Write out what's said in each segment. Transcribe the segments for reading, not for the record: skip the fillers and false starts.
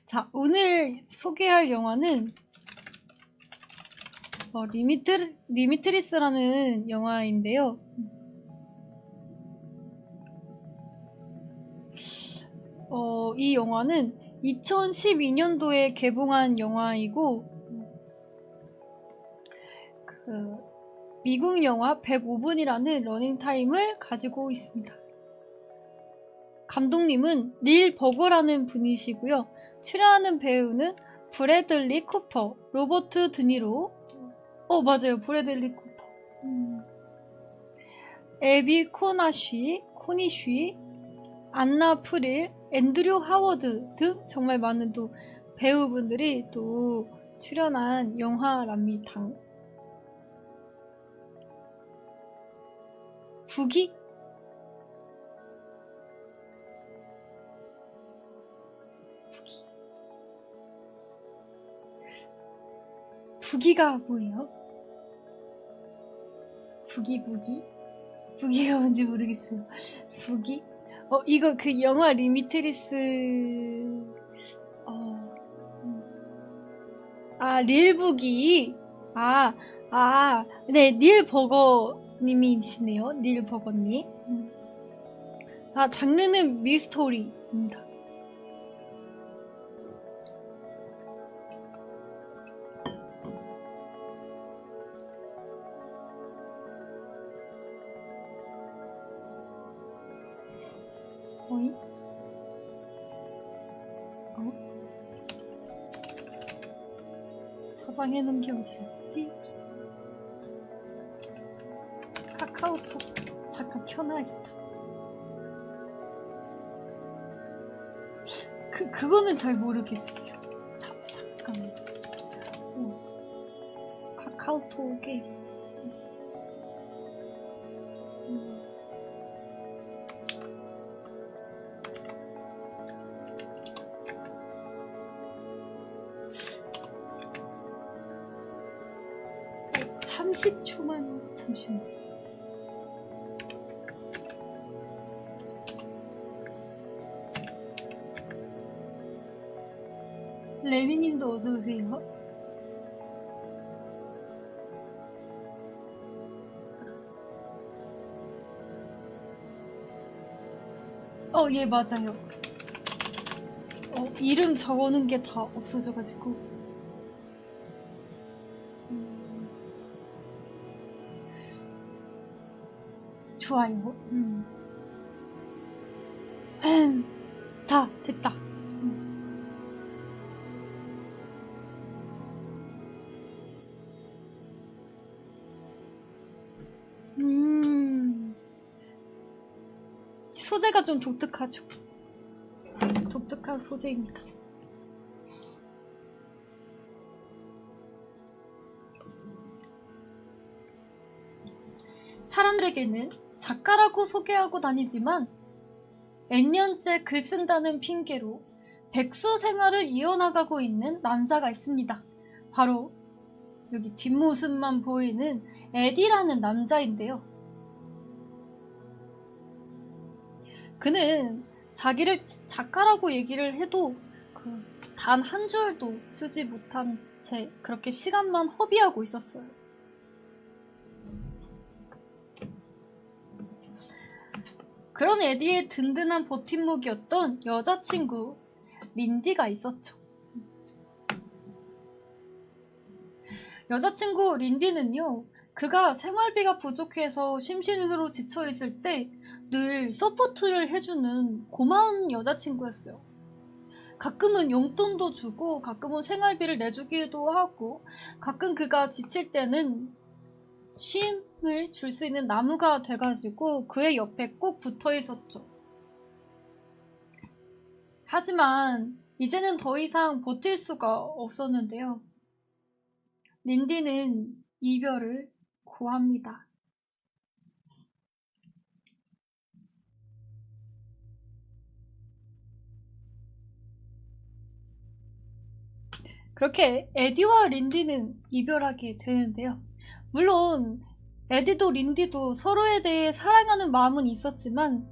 자, 오늘 소개할 영화는 리미트리스라는 영화인데요. 이 영화는 2012년도에 개봉한 영화이고 미국 영화 105분이라는 러닝타임을 가지고 있습니다. 감독님은 닐 버거라는 분이시고요. 출연하는 배우는 브래들리 쿠퍼, 로버트 드니로, 맞아요, 브래들리 쿠퍼, 에비 코니쉬, 안나 프릴, 앤드류 하워드 등 정말 많은 또 배우분들이 또 출연한 영화랍니다. 부기가 뭐예요? 부기가 뭔지 모르겠어요. 부기? 이거 그 영화 리미트리스, 릴부기. 네, 닐 버거님이시네요. 닐 버거님. 장르는 미스터리입니다. 어이? 저장해놓은 게 어디였지? 카카오톡 잠깐 켜놔야겠다. 그거는 잘 모르겠어요. 잠깐만. 카카오톡에 네, 30초만 잠시만요. 레미님도 어서오세요. 예, 맞아요. 이름 적어놓은 게 다 없어져가지고. 좋아요. 자, 됐다. 소재가 좀 독특하죠. 독특한 소재입니다. 사람들에게는 작가라고 소개하고 다니지만 N년째 글 쓴다는 핑계로 백수 생활을 이어나가고 있는 남자가 있습니다. 바로 여기 뒷모습만 보이는 에디라는 남자인데요. 그는 자기를 작가라고 얘기를 해도 단 한 줄도 쓰지 못한 채 그렇게 시간만 허비하고 있었어요. 그런 에디의 든든한 버팀목이었던 여자친구 린디가 있었죠. 여자친구 린디는요, 그가 생활비가 부족해서 심신으로 지쳐있을 때 늘 서포트를 해주는 고마운 여자친구였어요. 가끔은 용돈도 주고 가끔은 생활비를 내주기도 하고 가끔 그가 지칠 때는 쉼을 줄 수 있는 나무가 돼가지고 그의 옆에 꼭 붙어 있었죠. 하지만 이제는 더 이상 버틸 수가 없었는데요. 린디는 이별을 고합니다. 그렇게 에디와 린디는 이별하게 되는데요. 물론 에디도 린디도 서로에 대해 사랑하는 마음은 있었지만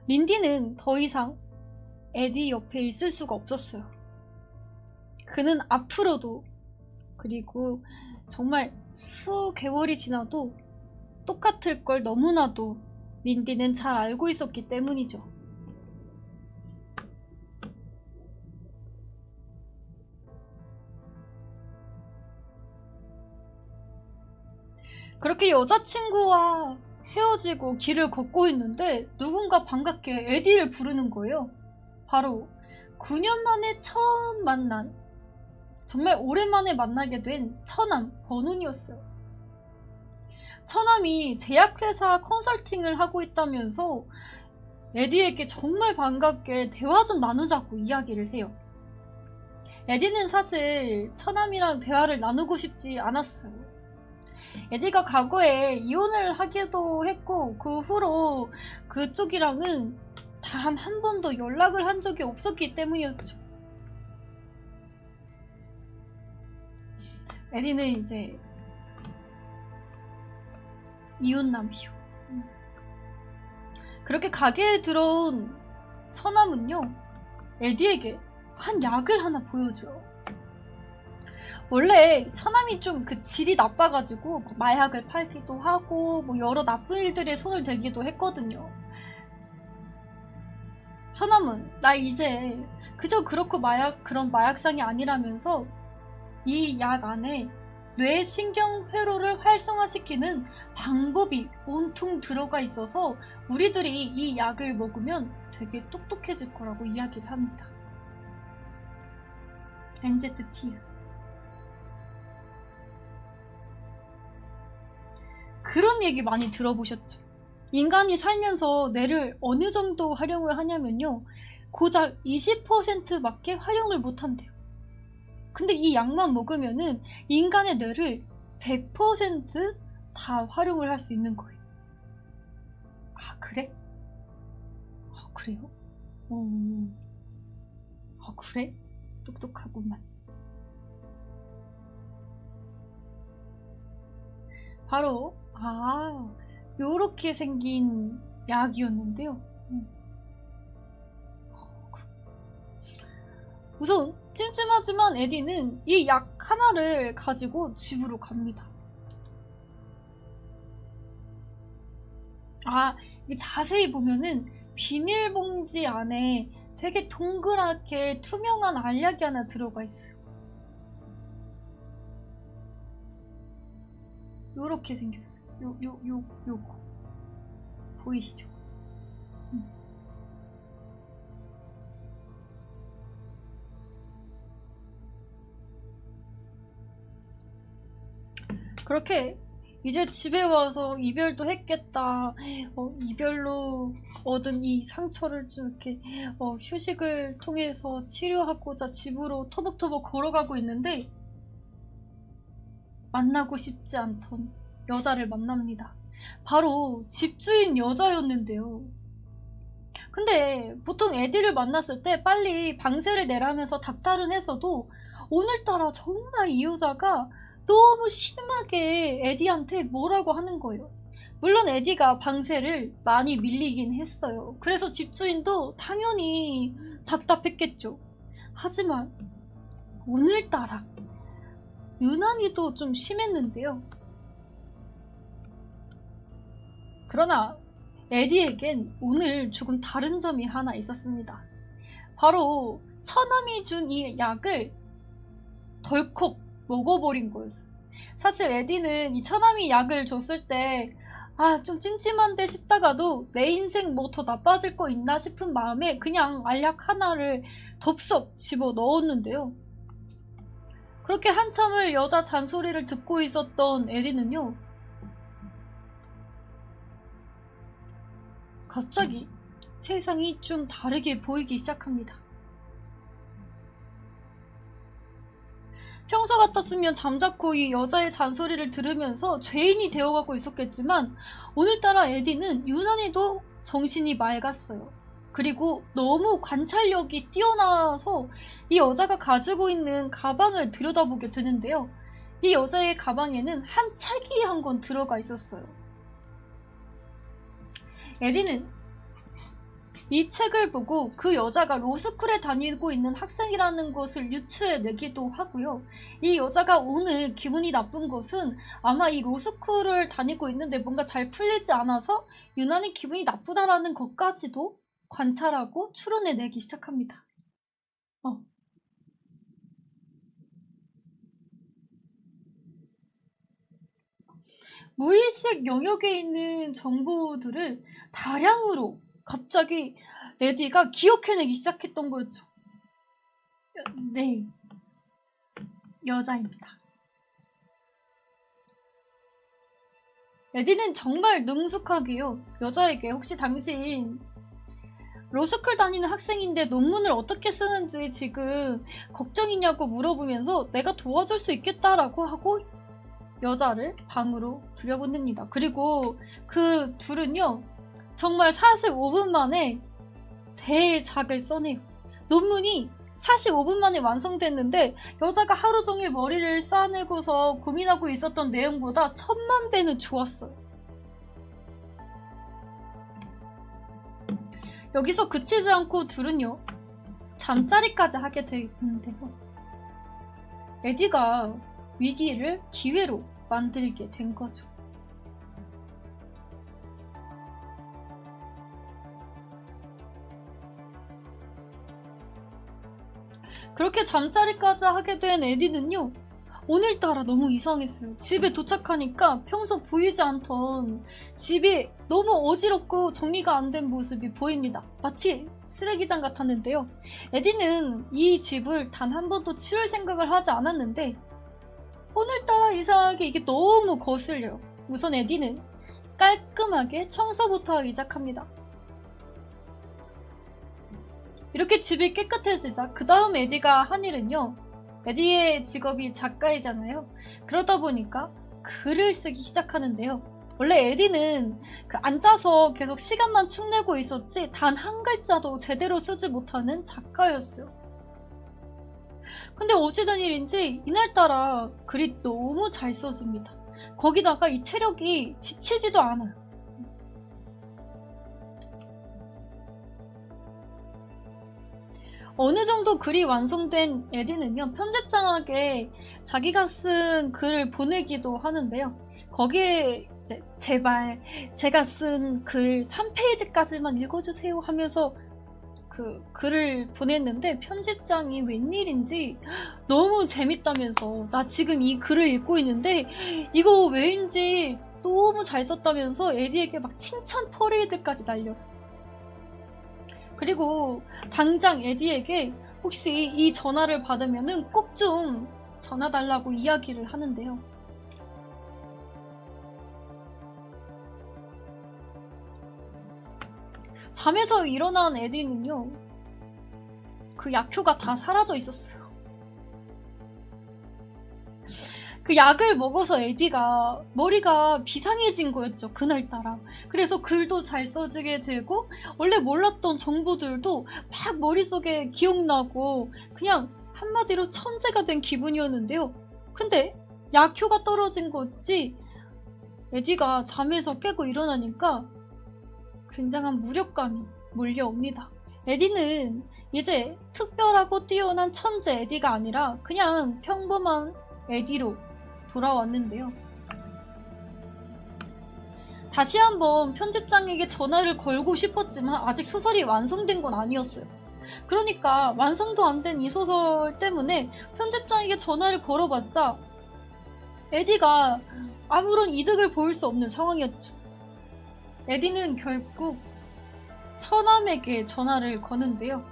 린디는 더 이상 에디 옆에 있을 수가 없었어요. 그는 앞으로도, 그리고 정말 수개월이 지나도 똑같을 걸 너무나도 린디는 잘 알고 있었기 때문이죠. 그렇게 여자친구와 헤어지고 길을 걷고 있는데 누군가 반갑게 에디를 부르는 거예요. 바로 9년 만에 처음 만난, 정말 오랜만에 만나게 된 처남 버논이었어요. 처남이 제약회사 컨설팅을 하고 있다면서 에디에게 정말 반갑게 대화 좀 나누자고 이야기를 해요. 에디는 사실 처남이랑 대화를 나누고 싶지 않았어요. 에디가 과거에 이혼을 하기도 했고 그 후로 그쪽이랑은 단 한 번도 연락을 한 적이 없었기 때문이었죠. 에디는 이제 이웃남이요. 그렇게 가게에 들어온 처남은요, 에디에게 한 약을 하나 보여줘요. 원래 처남이 좀 그 질이 나빠가지고 마약을 팔기도 하고 뭐 여러 나쁜 일들에 손을 대기도 했거든요. 처남은 나 이제 그저 그렇고 그런 마약상이 아니라면서 이 약 안에 뇌신경회로를 활성화시키는 방법이 온통 들어가 있어서 우리들이 이 약을 먹으면 되게 똑똑해질 거라고 이야기를 합니다. NZT. 그런 얘기 많이 들어보셨죠? 인간이 살면서 뇌를 어느 정도 활용을 하냐면요, 고작 20%밖에 활용을 못한대요. 근데 이 약만 먹으면은 인간의 뇌를 100% 다 활용을 할 수 있는 거예요. 아, 그래? 아, 그래요? 아, 그래? 똑똑하구만. 바로 요렇게 생긴 약이었는데요. 우선 찜찜하지만 에디는 이 약 하나를 가지고 집으로 갑니다. 이게 자세히 보면은 비닐봉지 안에 되게 동그랗게 투명한 알약이 하나 들어가 있어요. 요렇게 생겼어요. 요거 보이시죠? 그렇게 이제 집에 와서 이별도 했겠다. 이별로 얻은 이 상처를 좀 이렇게 휴식을 통해서 치료하고자 집으로 터벅터벅 걸어가고 있는데 만나고 싶지 않던 여자를 만납니다. 바로 집주인 여자였는데요. 근데 보통 에디를 만났을 때 빨리 방세를 내라면서 닥달은 했어도 오늘따라 정말 이 여자가 너무 심하게 에디한테 뭐라고 하는 거예요. 물론 에디가 방세를 많이 밀리긴 했어요. 그래서 집주인도 당연히 답답했겠죠. 하지만 오늘따라 유난히도 좀 심했는데요. 그러나 에디에겐 오늘 조금 다른 점이 하나 있었습니다. 바로 처남이 준 이 약을 덜컥 먹어버린 거였어요. 사실 에디는 이 처남이 약을 줬을 때 좀 찜찜한데 싶다가도 내 인생 뭐 더 나빠질 거 있나 싶은 마음에 그냥 알약 하나를 덥석 집어 넣었는데요. 그렇게 한참을 여자 잔소리를 듣고 있었던 에디는요, 갑자기 세상이 좀 다르게 보이기 시작합니다. 평소 같았으면 잠자코 이 여자의 잔소리를 들으면서 죄인이 되어가고 있었겠지만 오늘따라 에디는 유난히도 정신이 맑았어요. 그리고 너무 관찰력이 뛰어나서 이 여자가 가지고 있는 가방을 들여다보게 되는데요. 이 여자의 가방에는 한 책이 한 권 들어가 있었어요. 에디는 이 책을 보고 그 여자가 로스쿨에 다니고 있는 학생이라는 것을 유추해내기도 하고요. 이 여자가 오늘 기분이 나쁜 것은 아마 이 로스쿨을 다니고 있는데 뭔가 잘 풀리지 않아서 유난히 기분이 나쁘다라는 것까지도 관찰하고 추론해내기 시작합니다. 무의식 영역에 있는 정보들을 다량으로 갑자기 에디가 기억해내기 시작했던 거였죠. 네, 여자입니다. 에디는 정말 능숙하게요. 여자에게 혹시 당신 로스쿨 다니는 학생인데 논문을 어떻게 쓰는지 지금 걱정이냐고 물어보면서 내가 도와줄 수 있겠다라고 하고 여자를 방으로 들여보냅니다. 그리고 그 둘은요, 정말 45분 만에 대작을 써내요. 논문이 45분 만에 완성됐는데 여자가 하루 종일 머리를 쌓아내고서 고민하고 있었던 내용보다 1000만 배는 좋았어요. 여기서 그치지 않고 둘은요, 잠자리까지 하게 돼 있는데요. 에디가 위기를 기회로 만들게 된 거죠. 그렇게 잠자리까지 하게 된 에디는요, 오늘따라 너무 이상했어요. 집에 도착하니까 평소 보이지 않던 집이 너무 어지럽고 정리가 안 된 모습이 보입니다. 마치 쓰레기장 같았는데요. 에디는 이 집을 단 한 번도 치울 생각을 하지 않았는데 오늘따라 이상하게 이게 너무 거슬려요. 우선 에디는 깔끔하게 청소부터 하기 시작합니다. 이렇게 집이 깨끗해지자 그 다음 에디가 한 일은요, 에디의 직업이 작가이잖아요. 그러다 보니까 글을 쓰기 시작하는데요. 원래 에디는 앉아서 계속 시간만 축내고 있었지 단 한 글자도 제대로 쓰지 못하는 작가였어요. 근데 어찌된 일인지 이날따라 글이 너무 잘 써집니다. 거기다가 이 체력이 지치지도 않아요. 어느 정도 글이 완성된 에디는요, 편집장에게 자기가 쓴 글을 보내기도 하는데요. 거기에 이제 제발 제가 쓴 글 3페이지까지만 읽어주세요 하면서 그 글을 보냈는데 편집장이 웬일인지 너무 재밌다면서 나 지금 이 글을 읽고 있는데 이거 왜인지 너무 잘 썼다면서 에디에게 막 칭찬 퍼레이드까지 날려요. 그리고 당장 에디에게 혹시 이 전화를 받으면은 꼭 좀 전화 달라고 이야기를 하는데요. 잠에서 일어난 에디는요, 그 약효가 다 사라져 있었어요. 그 약을 먹어서 에디가 머리가 비상해진 거였죠, 그날따라. 그래서 글도 잘 써지게 되고 원래 몰랐던 정보들도 막 머릿속에 기억나고 그냥 한마디로 천재가 된 기분이었는데요. 근데 약효가 떨어진 건지 에디가 잠에서 깨고 일어나니까 굉장한 무력감이 몰려옵니다. 에디는 이제 특별하고 뛰어난 천재 에디가 아니라 그냥 평범한 에디로 돌아왔는데요. 다시 한번 편집장에게 전화를 걸고 싶었지만 아직 소설이 완성된 건 아니었어요. 그러니까 완성도 안 된 이 소설 때문에 편집장에게 전화를 걸어봤자 에디가 아무런 이득을 보일 수 없는 상황이었죠. 에디는 결국 처남에게 전화를 거는데요.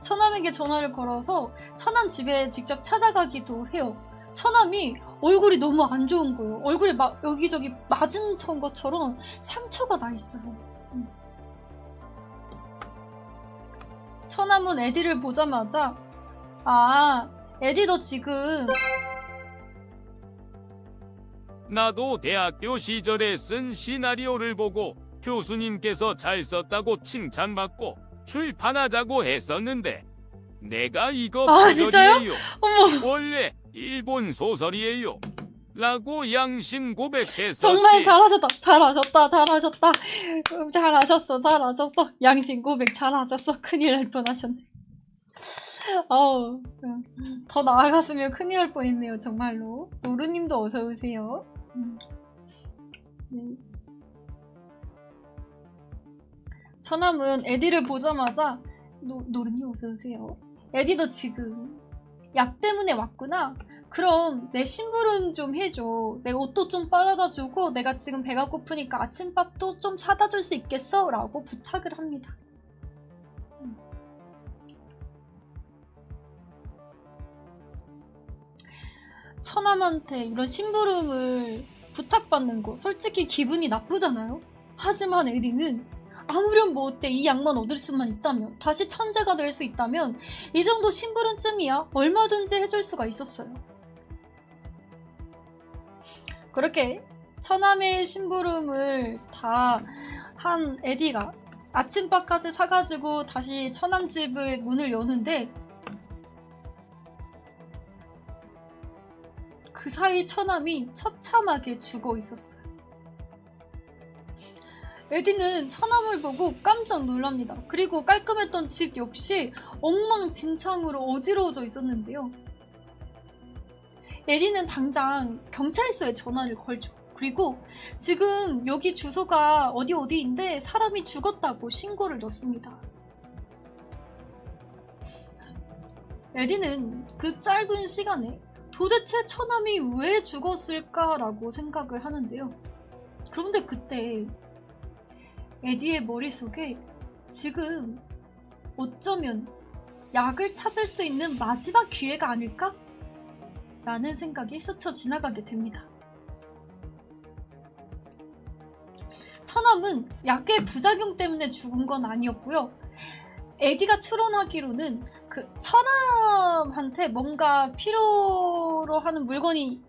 처남에게 전화를 걸어서 처남 집에 직접 찾아가기도 해요. 처남이 얼굴이 너무 안 좋은 거예요. 얼굴에 막 여기저기 맞은 것처럼 상처가 나 있어요. 처남은 에디를 보자마자 아, 에디 너 지금 나도 대학교 시절에 쓴 시나리오를 보고 교수님께서 잘 썼다고 칭찬받고 출판하자고 했었는데 내가 이거 아, 진짜요? 소설이에요. 어머. 원래 일본 소설이에요. 라고 양심 고백했었지. 정말 잘하셨다. 잘하셨어. 양심 고백 잘하셨어. 큰일 날 뻔하셨네. 어우, 더 나아갔으면 큰일 날 뻔했네요. 정말로. 노루님도 어서 오세요. 네. 처남은 에디를 보자마자 노루님 어서 오세요. 에디도 지금 약 때문에 왔구나. 그럼 내 심부름 좀 해줘. 내 옷도 좀 빨아다 주고 내가 지금 배가 고프니까 아침밥도 좀 사다 줄 수 있겠어? 라고 부탁을 합니다. 처남한테 이런 심부름을 부탁받는 거 솔직히 기분이 나쁘잖아요? 하지만 에디는 아무렴 뭐 어때 이 약만 얻을 수만 있다면 다시 천재가 될 수 있다면 이 정도 심부름쯤이야 얼마든지 해줄 수가 있었어요. 그렇게 처남의 심부름을 다 한 에디가 아침밥까지 사가지고 다시 처남 집의 문을 여는데 그 사이 처남이 처참하게 죽어 있었어요. 에디는 처남을 보고 깜짝 놀랍니다. 그리고 깔끔했던 집 역시 엉망진창으로 어지러워져 있었는데요. 에디는 당장 경찰서에 전화를 걸죠. 그리고 지금 여기 주소가 어디인데 사람이 죽었다고 신고를 넣습니다. 에디는 그 짧은 시간에 도대체 처남이 왜 죽었을까라고 생각을 하는데요. 그런데 그때 에디의 머릿속에 지금 어쩌면 약을 찾을 수 있는 마지막 기회가 아닐까? 라는 생각이 스쳐 지나가게 됩니다. 처남은 약의 부작용 때문에 죽은 건 아니었고요. 에디가 추론하기로는 그 처남한테 뭔가 필요로 하는 물건이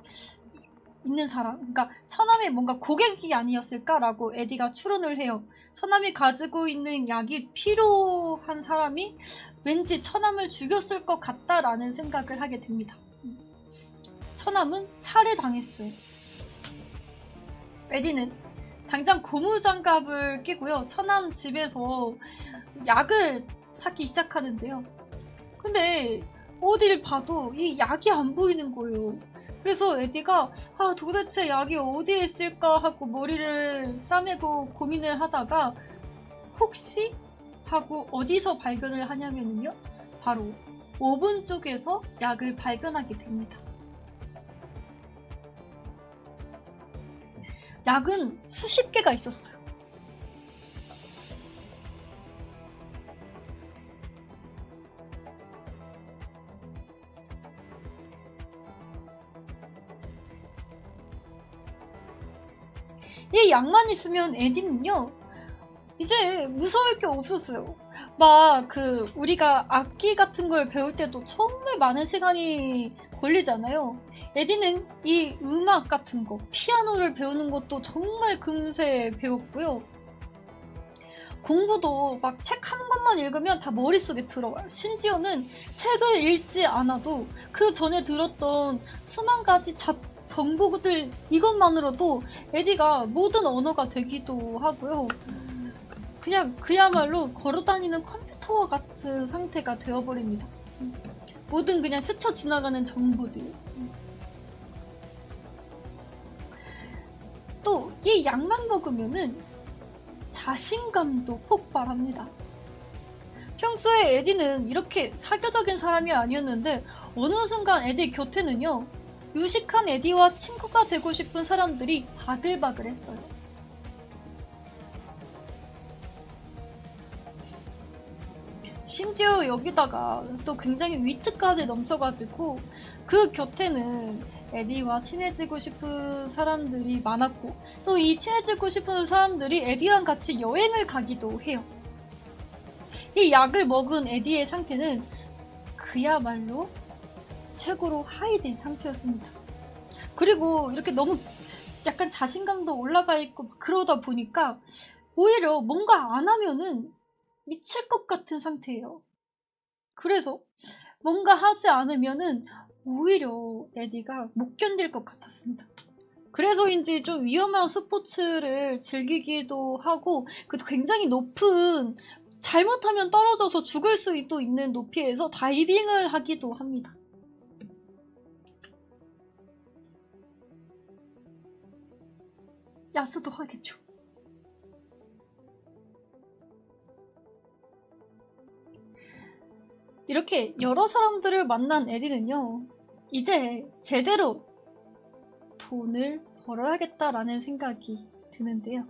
있는 사람, 그러니까 처남의 뭔가 고객이 아니었을까라고 에디가 추론을 해요. 처남이 가지고 있는 약이 필요한 사람이 왠지 처남을 죽였을 것 같다라는 생각을 하게 됩니다. 처남은 살해당했어요. 에디는 당장 고무장갑을 끼고요. 처남 집에서 약을 찾기 시작하는데요. 근데 어딜 봐도 이 약이 안 보이는 거예요. 그래서 에디가 도대체 약이 어디에 있을까 하고 머리를 싸매고 고민을 하다가 혹시 하고 어디서 발견을 하냐면요. 바로 오븐 쪽에서 약을 발견하게 됩니다. 약은 수십 개가 있었어요. 이 약만 있으면 에디는요 이제 무서울 게 없었어요. 막 우리가 악기 같은 걸 배울 때도 정말 많은 시간이 걸리잖아요. 에디는 이 음악 같은 거, 피아노를 배우는 것도 정말 금세 배웠고요. 공부도 막 책 한 권만 읽으면 다 머릿속에 들어와요. 심지어는 책을 읽지 않아도 그 전에 들었던 수만 가지 정보들 이것만으로도 에디가 모든 언어가 되기도 하고요. 그냥 그야말로 걸어다니는 컴퓨터와 같은 상태가 되어버립니다. 모든 그냥 스쳐 지나가는 정보들. 또 이 약만 먹으면은 자신감도 폭발합니다. 평소에 에디는 이렇게 사교적인 사람이 아니었는데 어느 순간 에디 곁에는요 유식한 에디와 친구가 되고 싶은 사람들이 바글바글했어요. 심지어 여기다가 또 굉장히 위트까지 넘쳐가지고 그 곁에는 에디와 친해지고 싶은 사람들이 많았고 또 이 친해지고 싶은 사람들이 에디랑 같이 여행을 가기도 해요. 이 약을 먹은 에디의 상태는 그야말로 최고로 하이된 상태였습니다. 그리고 이렇게 너무 약간 자신감도 올라가 있고 그러다 보니까 오히려 뭔가 안 하면은 미칠 것 같은 상태예요. 그래서 뭔가 하지 않으면은 오히려 에디가 못 견딜 것 같았습니다. 그래서인지 좀 위험한 스포츠를 즐기기도 하고 그 굉장히 높은 잘못하면 떨어져서 죽을 수도 있는 높이에서 다이빙을 하기도 합니다. 야스도 하겠죠. 이렇게 여러 사람들을 만난 에디는요, 이제 제대로 돈을 벌어야겠다라는 생각이 드는데요.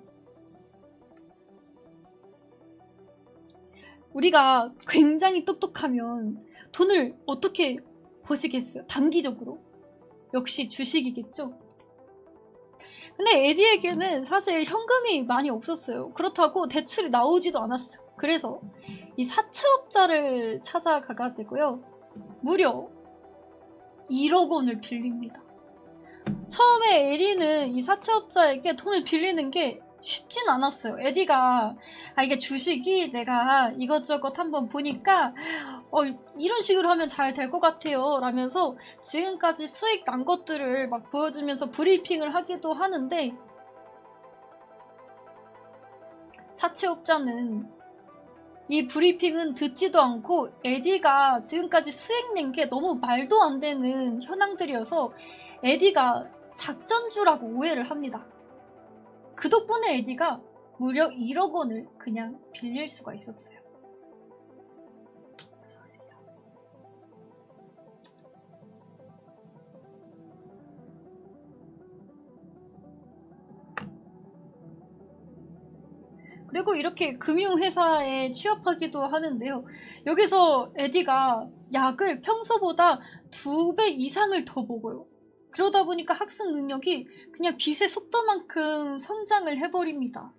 우리가 굉장히 똑똑하면 돈을 어떻게 버시겠어요? 단기적으로. 역시 주식이겠죠? 근데 에디에게는 사실 현금이 많이 없었어요. 그렇다고 대출이 나오지도 않았어요. 그래서 이 사채업자를 찾아가가지고요. 무려 1억 원을 빌립니다. 처음에 에디는 이 사채업자에게 돈을 빌리는 게 쉽진 않았어요. 에디가 이게 주식이 내가 이것저것 한번 보니까 이런 식으로 하면 잘 될 것 같아요 라면서 지금까지 수익 난 것들을 막 보여주면서 브리핑을 하기도 하는데, 사채업자는 이 브리핑은 듣지도 않고 에디가 지금까지 수익 낸 게 너무 말도 안 되는 현황들이어서 에디가 작전주라고 오해를 합니다. 그 덕분에 에디가 무려 1억 원을 그냥 빌릴 수가 있었어요. 그리고 이렇게 금융회사에 취업하기도 하는데요. 여기서 에디가 약을 평소보다 2배 이상을 더 먹어요. 그러다 보니까 학습 능력이 그냥 빛의 속도만큼 성장을 해버립니다.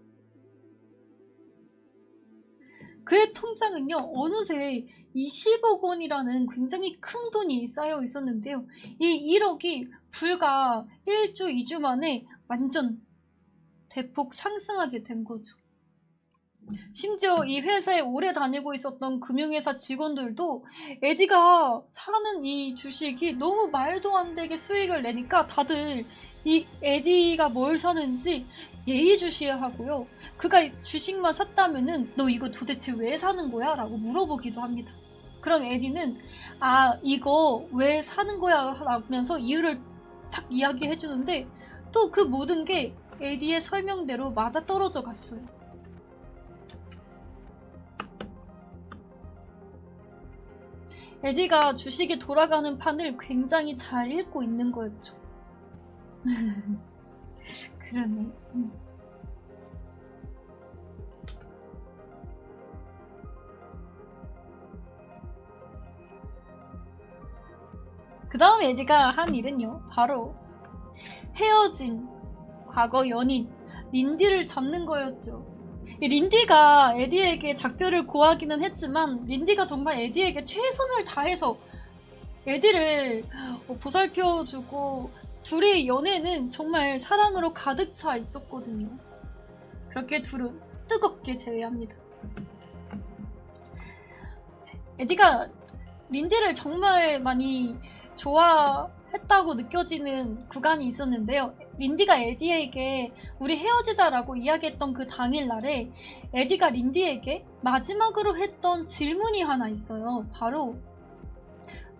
그의 통장은요, 어느새 20억 원이라는 굉장히 큰 돈이 쌓여 있었는데요. 이 1억이 불과 1주, 2주 만에 완전 대폭 상승하게 된 거죠. 심지어 이 회사에 오래 다니고 있었던 금융회사 직원들도 에디가 사는 이 주식이 너무 말도 안 되게 수익을 내니까 다들 이 에디가 뭘 사는지 예의주시하고요. 그가 주식만 샀다면은 너 이거 도대체 왜 사는 거야? 라고 물어보기도 합니다. 그럼 에디는 이거 왜 사는 거야? 라면서 이유를 딱 이야기해 주는데 또 그 모든 게 에디의 설명대로 맞아떨어져 갔어요. 에디가 주식이 돌아가는 판을 굉장히 잘 읽고 있는 거였죠. 그러네. 그 다음 에디가 한 일은요, 바로 헤어진 과거 연인 린디를 잡는 거였죠. 린디가 에디에게 작별을 고하기는 했지만 린디가 정말 에디에게 최선을 다해서 에디를 보살펴주고 둘의 연애는 정말 사랑으로 가득 차 있었거든요. 그렇게 둘은 뜨겁게 재회합니다. 에디가 린디를 정말 많이 좋아했다고 느껴지는 구간이 있었는데요. 린디가 에디에게 우리 헤어지자라고 이야기했던 그 당일날에 에디가 린디에게 마지막으로 했던 질문이 하나 있어요. 바로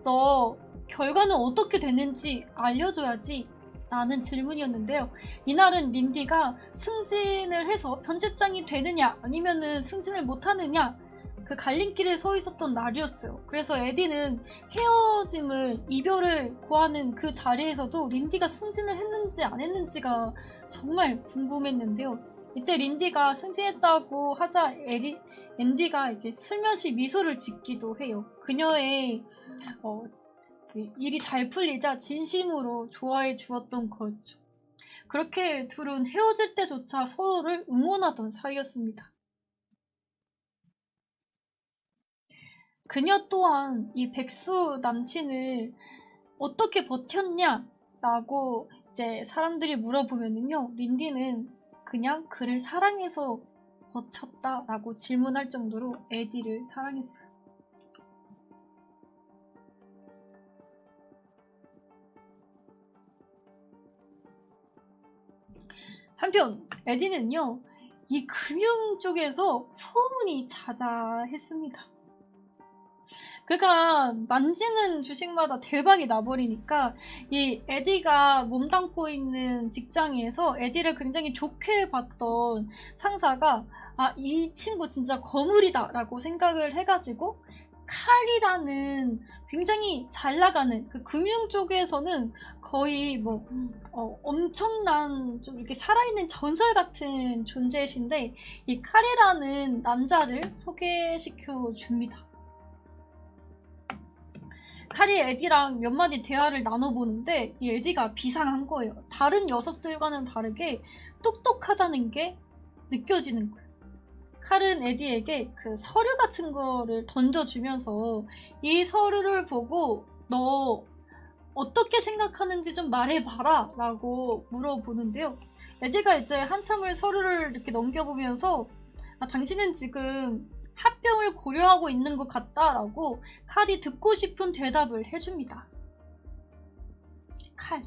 너 결과는 어떻게 됐는지 알려줘야지 라는 질문이었는데요. 이날은 린디가 승진을 해서 편집장이 되느냐 아니면은 승진을 못하느냐 그 갈림길에 서 있었던 날이었어요. 그래서 에디는 헤어짐을, 이별을 고하는 그 자리에서도 린디가 승진을 했는지 안 했는지가 정말 궁금했는데요. 이때 린디가 승진했다고 하자 앤디가 이렇게 슬며시 미소를 짓기도 해요. 그녀의 그 일이 잘 풀리자 진심으로 좋아해 주었던 거였죠. 그렇게 둘은 헤어질 때조차 서로를 응원하던 사이였습니다. 그녀 또한 이 백수 남친을 어떻게 버텼냐? 라고 이제 사람들이 물어보면요. 린디는 그냥 그를 사랑해서 버텼다 라고 질문할 정도로 에디를 사랑했어요. 한편 에디는요, 이 금융 쪽에서 소문이 자자했습니다. 그가 만지는 주식마다 대박이 나버리니까 이 에디가 몸담고 있는 직장에서 에디를 굉장히 좋게 봤던 상사가 이 친구 진짜 거물이다 라고 생각을 해가지고 칼이라는 굉장히 잘 나가는 그 금융 쪽에서는 거의 뭐 엄청난 좀 이렇게 살아있는 전설 같은 존재이신데 이 칼이라는 남자를 소개시켜 줍니다. 칼이 에디랑 몇 마디 대화를 나눠보는데 이 에디가 비상한 거예요. 다른 녀석들과는 다르게 똑똑하다는 게 느껴지는 거예요. 칼은 에디에게 그 서류 같은 거를 던져주면서 이 서류를 보고 너 어떻게 생각하는지 좀 말해봐라 라고 물어보는데요. 에디가 이제 한참을 서류를 이렇게 넘겨보면서 당신은 지금 합병을 고려하고 있는 것 같다라고 칼이 듣고 싶은 대답을 해줍니다. 칼.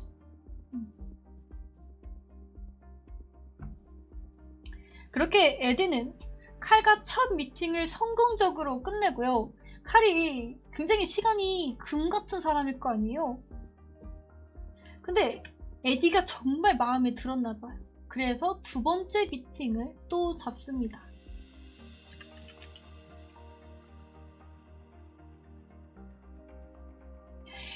그렇게 에디는 칼과 첫 미팅을 성공적으로 끝내고요. 칼이 굉장히 시간이 금 같은 사람일 거 아니에요. 근데 에디가 정말 마음에 들었나 봐요. 그래서 두 번째 미팅을 또 잡습니다.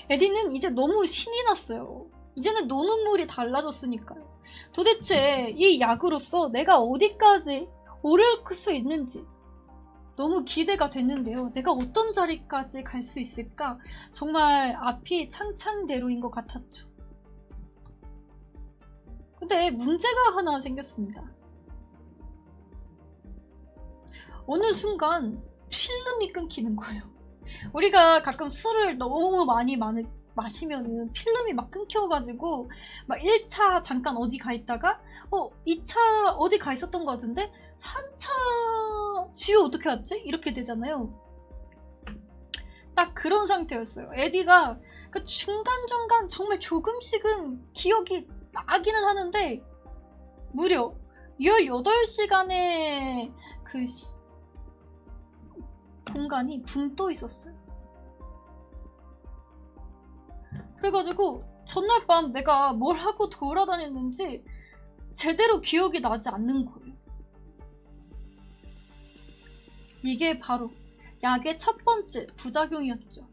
에디는 이제 너무 신이 났어요. 이제는 노는 물이 달라졌으니까요. 도대체 이 약으로서 내가 어디까지 오를 수 있는지 너무 기대가 됐는데요. 내가 어떤 자리까지 갈 수 있을까? 정말 앞이 창창대로인 것 같았죠. 근데 문제가 하나 생겼습니다. 어느 순간 필름이 끊기는 거예요. 우리가 가끔 술을 너무 많이 마시면은 필름이 막 끊겨가지고 막 1차 잠깐 어디 가 있다가 2차 어디 가 있었던 것 같은데 3차 집에 어떻게 왔지? 이렇게 되잖아요. 딱 그런 상태였어요. 에디가 그 중간중간 정말 조금씩은 기억이 나기는 하는데 무려 18시간의 그 공간이 붕 떠 있었어요. 그래가지고 전날 밤 내가 뭘 하고 돌아다녔는지 제대로 기억이 나지 않는 거예요. 이게 바로 약의 첫 번째 부작용이었죠.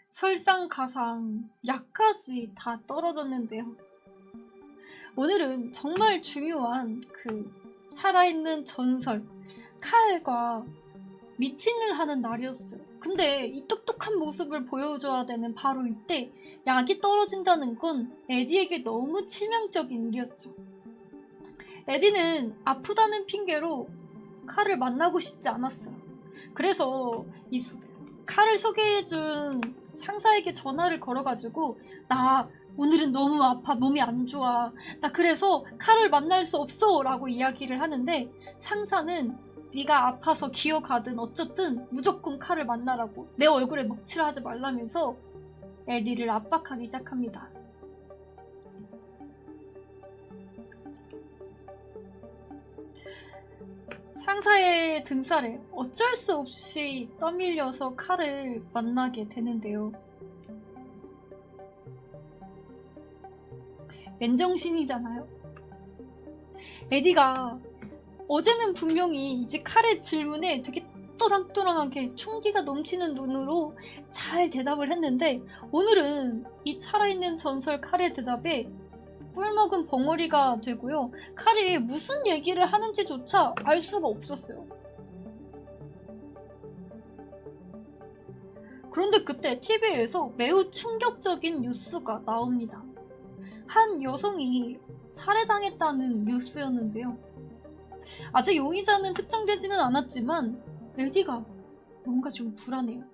설상가상 약까지 다 떨어졌는데요. 오늘은 정말 중요한 그 살아있는 전설 칼과 미팅을 하는 날이었어요. 근데 이 똑똑한 모습을 보여줘야 되는 바로 이때 약이 떨어진다는 건 에디에게 너무 치명적인 일이었죠. 에디는 아프다는 핑계로 칼을 만나고 싶지 않았어요. 그래서 이 칼을 소개해준 상사에게 전화를 걸어가지고 나 오늘은 너무 아파, 몸이 안 좋아, 나 그래서 칼을 만날 수 없어 라고 이야기를 하는데 상사는 네가 아파서 기어가든 어쨌든 무조건 칼을 만나라고 내 얼굴에 먹칠하지 말라면서 에디를 압박하기 시작합니다. 상사의 등살에 어쩔 수 없이 떠밀려서 칼을 만나게 되는데요. 맨정신이잖아요. 에디가 어제는 분명히 이제 칼의 질문에 되게 또랑또랑하게 총기가 넘치는 눈으로 잘 대답을 했는데 오늘은 이 살아있는 전설 칼의 대답에 꿀먹은 벙어리가 되고요. 칼이 무슨 얘기를 하는지조차 알 수가 없었어요. 그런데 그때 TV에서 매우 충격적인 뉴스가 나옵니다. 한 여성이 살해당했다는 뉴스였는데요. 아직 용의자는 특정되지는 않았지만 에디가 뭔가 좀 불안해요.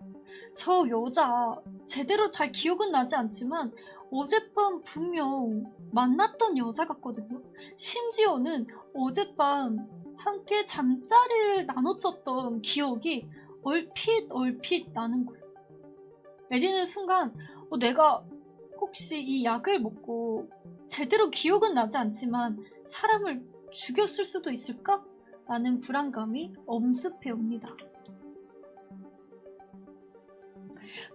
저 여자 제대로 잘 기억은 나지 않지만 어젯밤 분명 만났던 여자 같거든요. 심지어는 어젯밤 함께 잠자리를 나눴었던 기억이 얼핏 나는 거예요. 에디는 순간 내가 혹시 이 약을 먹고 제대로 기억은 나지 않지만 사람을 죽였을 수도 있을까? 라는 불안감이 엄습해 옵니다.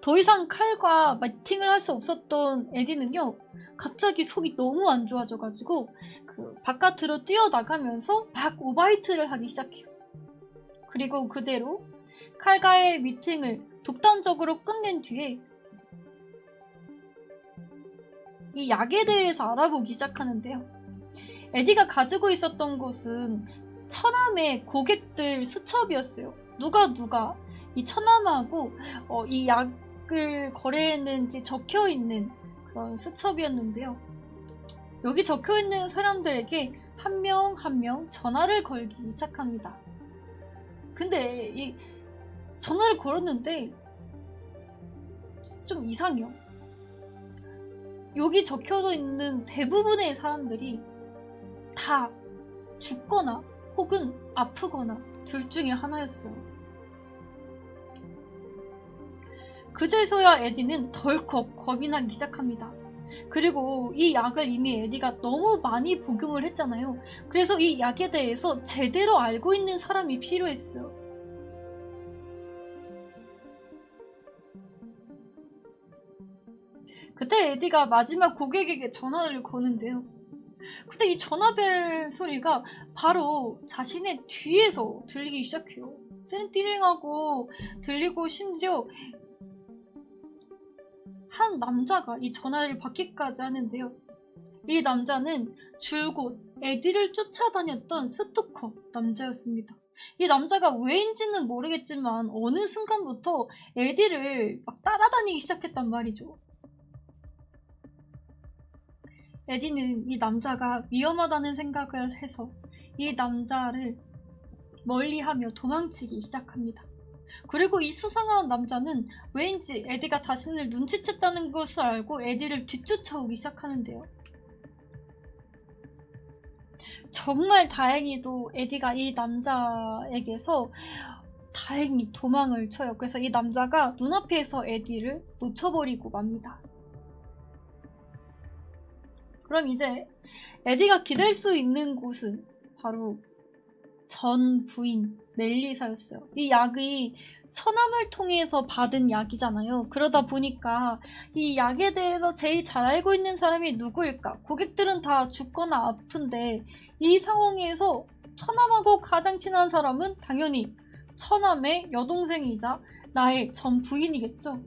더 이상 칼과 마팅을 할 수 없었던 에디는요, 갑자기 속이 너무 안 좋아져가지고 바깥으로 뛰어나가면서 막 오바이트를 하기 시작해요. 그리고 그대로 칼과의 미팅을 독단적으로 끝낸 뒤에 이 약에 대해서 알아보기 시작하는데요. 에디가 가지고 있었던 것은 처남의 고객들 수첩이었어요. 누가 이 처남하고 이 약을 거래했는지 적혀있는 그런 수첩이었는데요. 여기 적혀있는 사람들에게 한 명 한 명 전화를 걸기 시작합니다. 근데 이 전화를 걸었는데 좀 이상해요. 여기 적혀져 있는 대부분의 사람들이 다 죽거나 혹은 아프거나 둘 중에 하나였어요. 그제서야 에디는 덜컥 겁이 나기 시작합니다. 그리고 이 약을 이미 에디가 너무 많이 복용을 했잖아요. 그래서 이 약에 대해서 제대로 알고 있는 사람이 필요했어요. 그때 에디가 마지막 고객에게 전화를 거는데요. 근데 이 전화벨 소리가 바로 자신의 뒤에서 들리기 시작해요. 띠링띠링하고 들리고 심지어 한 남자가 이 전화를 받기까지 하는데요. 이 남자는 줄곧 에디를 쫓아다녔던 스토커 남자였습니다. 이 남자가 왜인지는 모르겠지만 어느 순간부터 에디를 막 따라다니기 시작했단 말이죠. 에디는 이 남자가 위험하다는 생각을 해서 이 남자를 멀리하며 도망치기 시작합니다. 그리고 이 수상한 남자는 왠지 에디가 자신을 눈치챘다는 것을 알고 에디를 뒤쫓아오기 시작하는데요. 정말 다행히도 에디가 이 남자에게서 다행히 도망을 쳐요. 그래서 이 남자가 눈앞에서 에디를 놓쳐버리고 맙니다. 그럼 이제 에디가 기댈 수 있는 곳은 바로 전 부인 멜리사였어요. 이 약이 처남을 통해서 받은 약이잖아요. 그러다 보니까 이 약에 대해서 제일 잘 알고 있는 사람이 누구일까? 고객들은 다 죽거나 아픈데 이 상황에서 처남하고 가장 친한 사람은 당연히 처남의 여동생이자 나의 전 부인이겠죠.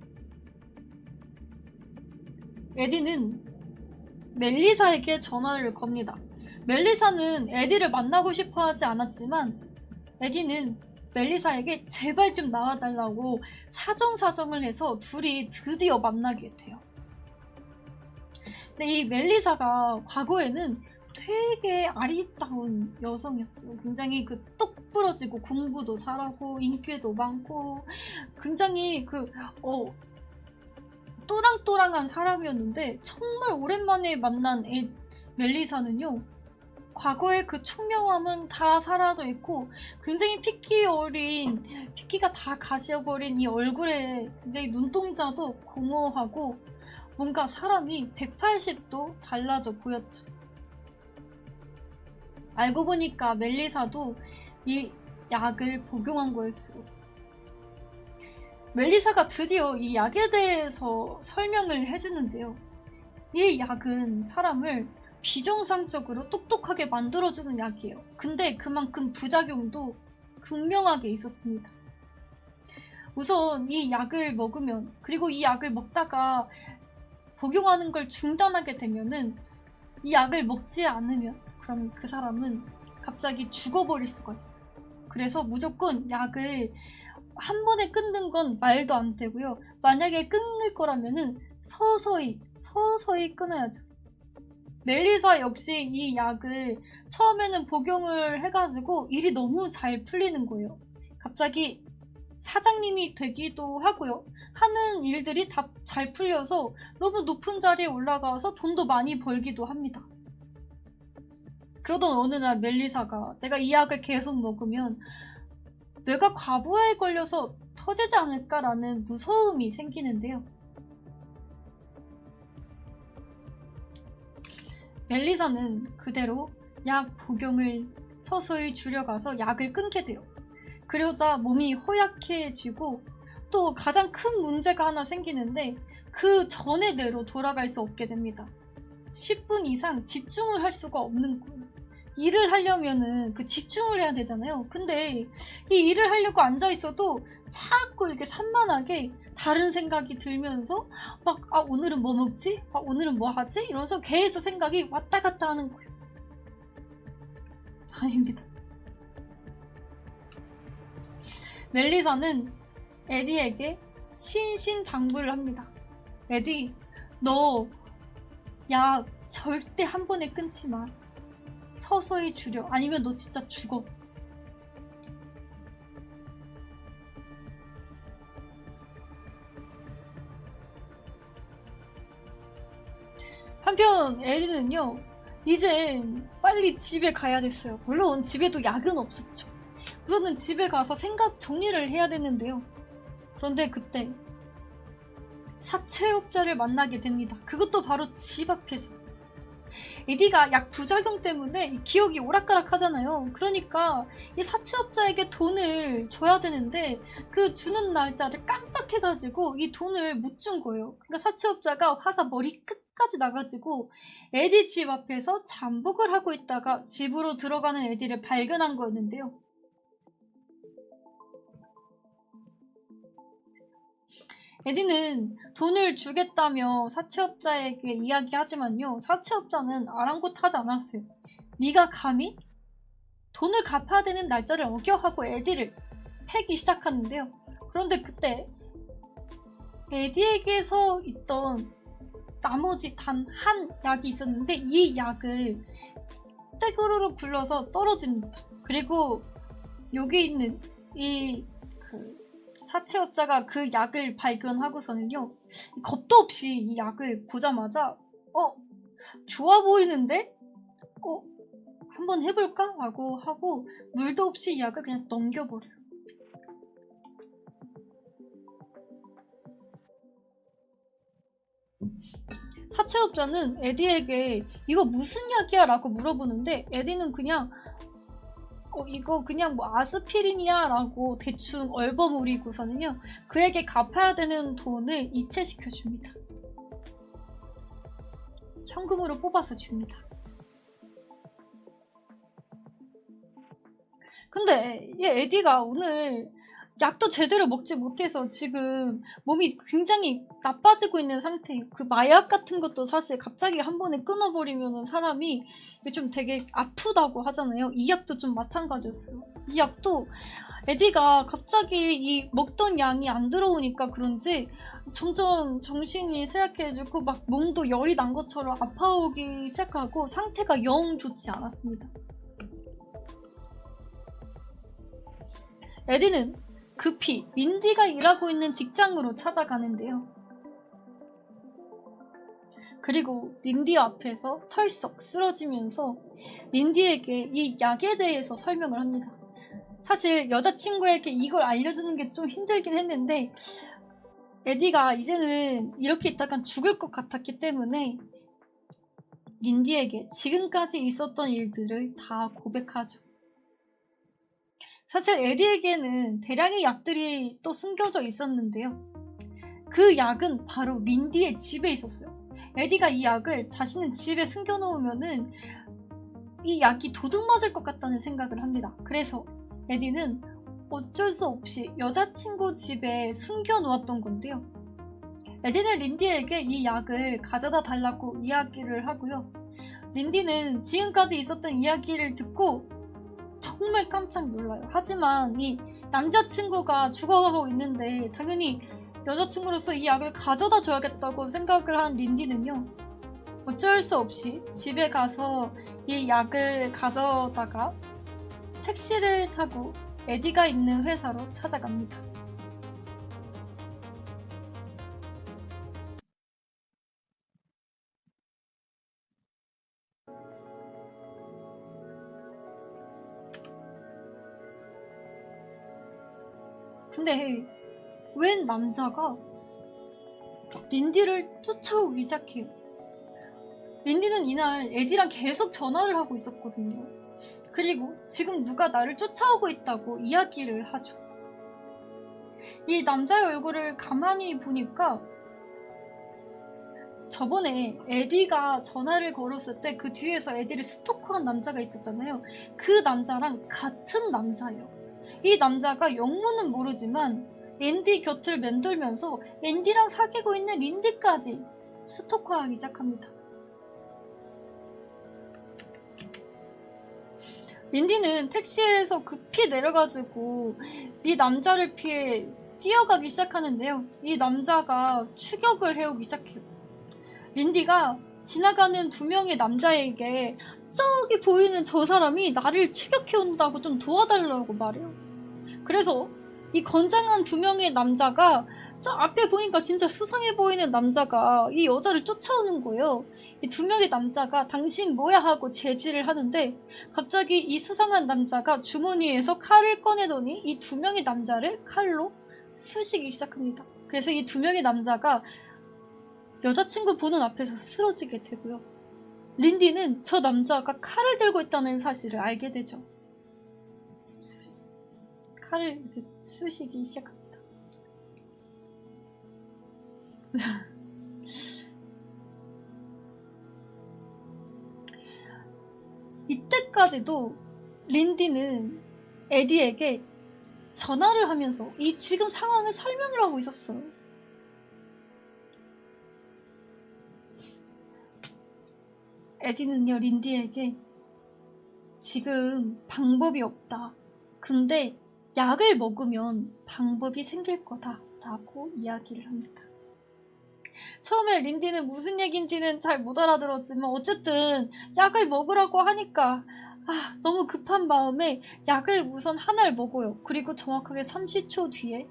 에디는 멜리사에게 전화를 겁니다. 멜리사는 에디를 만나고 싶어 하지 않았지만 에디는 멜리사에게 제발 좀 나와달라고 사정을 해서 둘이 드디어 만나게 돼요. 근데 이 멜리사가 과거에는 되게 아리따운 여성이었어요. 굉장히 똑 부러지고 공부도 잘하고 인기도 많고 굉장히 또랑또랑한 사람이었는데 정말 오랜만에 만난 멜리사는요. 과거의 그 총명함은 다 사라져 있고 굉장히 피기가 다 가시어버린 이 얼굴에 굉장히 눈동자도 공허하고 뭔가 사람이 180도 달라져 보였죠. 알고 보니까 멜리사도 이 약을 복용한 거였어요. 멜리사가 드디어 이 약에 대해서 설명을 해주는데요. 이 약은 사람을 비정상적으로 똑똑하게 만들어주는 약이에요. 근데 그만큼 부작용도 극명하게 있었습니다. 우선 이 약을 먹으면, 그리고 이 약을 먹다가 복용하는 걸 중단하게 되면은 이 약을 먹지 않으면 그럼 그 사람은 갑자기 죽어버릴 수가 있어요. 그래서 무조건 약을 한 번에 끊는 건 말도 안 되고요. 만약에 끊을 거라면은 서서히 끊어야죠. 멜리사 역시 이 약을 처음에는 복용을 해가지고 일이 너무 잘 풀리는 거예요. 갑자기 사장님이 되기도 하고요. 하는 일들이 다 잘 풀려서 너무 높은 자리에 올라가서 돈도 많이 벌기도 합니다. 그러던 어느 날 멜리사가 내가 이 약을 계속 먹으면 뇌가 과부하에 걸려서 터지지 않을까라는 무서움이 생기는데요. 멜리사는 그대로 약 복용을 서서히 줄여가서 약을 끊게 돼요. 그러자 몸이 허약해지고 또 가장 큰 문제가 하나 생기는데 그 전의 뇌로 돌아갈 수 없게 됩니다. 10분 이상 집중을 할 수가 없는 거예요. 일을 하려면은 그 집중을 해야 되잖아요. 근데 이 일을 하려고 앉아 있어도 자꾸 이렇게 산만하게 다른 생각이 들면서 막 오늘은 뭐 먹지? 오늘은 뭐 하지? 이러면서 계속 생각이 왔다 갔다 하는 거예요. 아닙니다. 멜리사는 에디에게 신신당부를 합니다. 에디, 너 약 절대 한 번에 끊지 마. 서서히 줄여. 아니면 너 진짜 죽어. 한편 에디는요, 이제 빨리 집에 가야 됐어요. 물론 집에도 약은 없었죠. 우선은 집에 가서 생각 정리를 해야 되는데요. 그런데 그때 사채업자를 만나게 됩니다. 그것도 바로 집 앞에서. 에디가 약 부작용 때문에 기억이 오락가락 하잖아요. 그러니까 이 사채업자에게 돈을 줘야 되는데 그 주는 날짜를 깜빡해가지고 이 돈을 못 준 거예요. 그러니까 사채업자가 화가 머리 끝까지 나가지고 에디 집 앞에서 잠복을 하고 있다가 집으로 들어가는 에디를 발견한 거였는데요. 에디는 돈을 주겠다며 사채업자에게 이야기하지만요. 사채업자는 아랑곳하지 않았어요. 네가 감히 돈을 갚아야 되는 날짜를 어겨하고 에디를 패기 시작하는데요. 그런데 그때 에디에게서 있던 나머지 단 한 약이 있었는데 이 약을 떼구르르 굴러서 떨어집니다. 그리고 여기 있는 이 사채업자가 그 약을 발견하고서는요, 겁도 없이 이 약을 보자마자 좋아 보이는데? 한번 해볼까? 라고 하고 물도 없이 이 약을 그냥 넘겨버려요. 사채업자는 에디에게 이거 무슨 약이야? 라고 물어보는데 에디는 그냥 이거 그냥 뭐 아스피린이야 라고 대충 얼버무리고서는요, 그에게 갚아야 되는 돈을 이체시켜줍니다. 현금으로 뽑아서 줍니다. 근데 이 에디가 오늘 약도 제대로 먹지 못해서 지금 몸이 굉장히 나빠지고 있는 상태예요. 그 마약 같은 것도 사실 갑자기 한 번에 끊어버리면 사람이 좀 되게 아프다고 하잖아요. 이 약도 좀 마찬가지였어요. 이 약도 에디가 갑자기 이 먹던 양이 안 들어오니까 그런지 점점 정신이 쇠약해지고 막 몸도 열이 난 것처럼 아파오기 시작하고 상태가 영 좋지 않았습니다. 에디는 급히 린디가 일하고 있는 직장으로 찾아가는데요. 그리고 린디 앞에서 털썩 쓰러지면서 린디에게 이 약에 대해서 설명을 합니다. 사실 여자친구에게 이걸 알려주는 게 좀 힘들긴 했는데 에디가 이제는 이렇게 있다간 죽을 것 같았기 때문에 린디에게 지금까지 있었던 일들을 다 고백하죠. 사실 에디에게는 대량의 약들이 또 숨겨져 있었는데요. 그 약은 바로 린디의 집에 있었어요. 에디가 이 약을 자신의 집에 숨겨놓으면은 이 약이 도둑 맞을 것 같다는 생각을 합니다. 그래서 에디는 어쩔 수 없이 여자친구 집에 숨겨놓았던 건데요. 에디는 린디에게 이 약을 가져다 달라고 이야기를 하고요. 린디는 지금까지 있었던 이야기를 듣고 정말 깜짝 놀라요. 하지만 이 남자친구가 죽어가고 있는데 당연히 여자친구로서 이 약을 가져다 줘야겠다고 생각을 한 린디는요, 어쩔 수 없이 집에 가서 이 약을 가져다가 택시를 타고 에디가 있는 회사로 찾아갑니다. 근데 웬 남자가 린디를 쫓아오기 시작해요. 린디는 이날 에디랑 계속 전화를 하고 있었거든요. 그리고 지금 누가 나를 쫓아오고 있다고 이야기를 하죠. 이 남자의 얼굴을 가만히 보니까 저번에 에디가 전화를 걸었을 때 그 뒤에서 에디를 스토커한 남자가 있었잖아요. 그 남자랑 같은 남자예요. 이 남자가 영문은 모르지만 앤디 곁을 맴돌면서 앤디랑 사귀고 있는 린디까지 스토커하기 시작합니다. 린디는 택시에서 급히 내려가지고 이 남자를 피해 뛰어가기 시작하는데요. 이 남자가 추격을 해오기 시작해요. 린디가 지나가는 두 명의 남자에게 저기 보이는 저 사람이 나를 추격해온다고 좀 도와달라고 말해요. 그래서 이 건장한 두 명의 남자가 저 앞에 보니까 진짜 수상해 보이는 남자가 이 여자를 쫓아오는 거예요. 이 두 명의 남자가 당신 뭐야 하고 제지를 하는데 갑자기 이 수상한 남자가 주머니에서 칼을 꺼내더니 이 두 명의 남자를 칼로 쑤시기 시작합니다. 그래서 이 두 명의 남자가 여자친구 보는 앞에서 쓰러지게 되고요. 린디는 저 남자가 칼을 들고 있다는 사실을 알게 되죠. 칼을 이렇게 쑤시기 시작합니다. 이때까지도 린디는 에디에게 전화를 하면서 이 지금 상황을 설명을 하고 있었어요. 에디는요, 린디에게 지금 방법이 없다. 근데 약을 먹으면 방법이 생길 거다. 라고 이야기를 합니다. 처음에 린디는 무슨 얘기인지는 잘 못 알아들었지만 어쨌든 약을 먹으라고 하니까 너무 급한 마음에 약을 우선 하나를 먹어요. 그리고 정확하게 30초 뒤에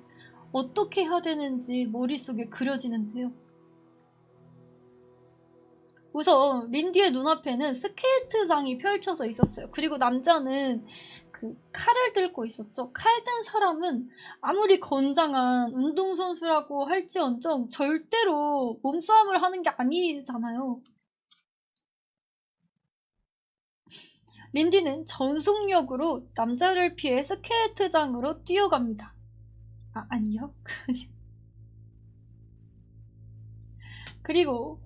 어떻게 해야 되는지 머릿속에 그려지는데요. 우선 린디의 눈앞에는 스케이트장이 펼쳐져 있었어요. 그리고 남자는 그 칼을 들고 있었죠. 칼 든 사람은 아무리 건장한 운동선수라고 할지언정 절대로 몸싸움을 하는 게 아니잖아요. 린디는 전속력으로 남자를 피해 스케이트장으로 뛰어갑니다. 아니요. 그리고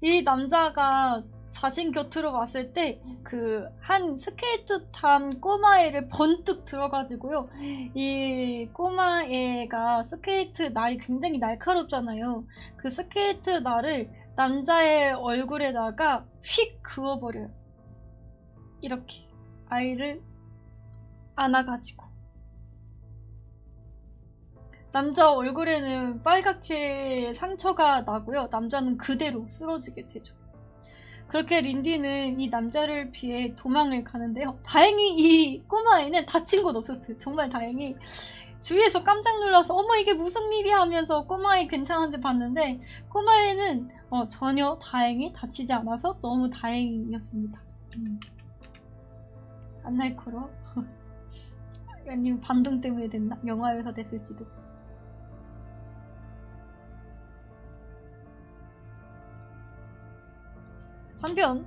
이 남자가 자신 곁으로 왔을 때 그 한 스케이트 탄 꼬마애를 번뜩 들어가지고요. 이 꼬마애가 스케이트 날이 굉장히 날카롭잖아요. 그 스케이트 날을 남자의 얼굴에다가 휙 그어버려요. 이렇게 아이를 안아가지고 남자 얼굴에는 빨갛게 상처가 나고요. 남자는 그대로 쓰러지게 되죠. 그렇게 린디는 이 남자를 피해 도망을 가는데요. 다행히 이 꼬마애는 다친 건 없었어요. 정말 다행히. 주위에서 깜짝 놀라서 어머 이게 무슨 일이야 하면서 꼬마애 괜찮은지 봤는데 꼬마애는 전혀 다행히 다치지 않아서 너무 다행이었습니다. 안 날카로워? 아니면 반동 때문에 됐나? 영화에서 됐을지도. 한편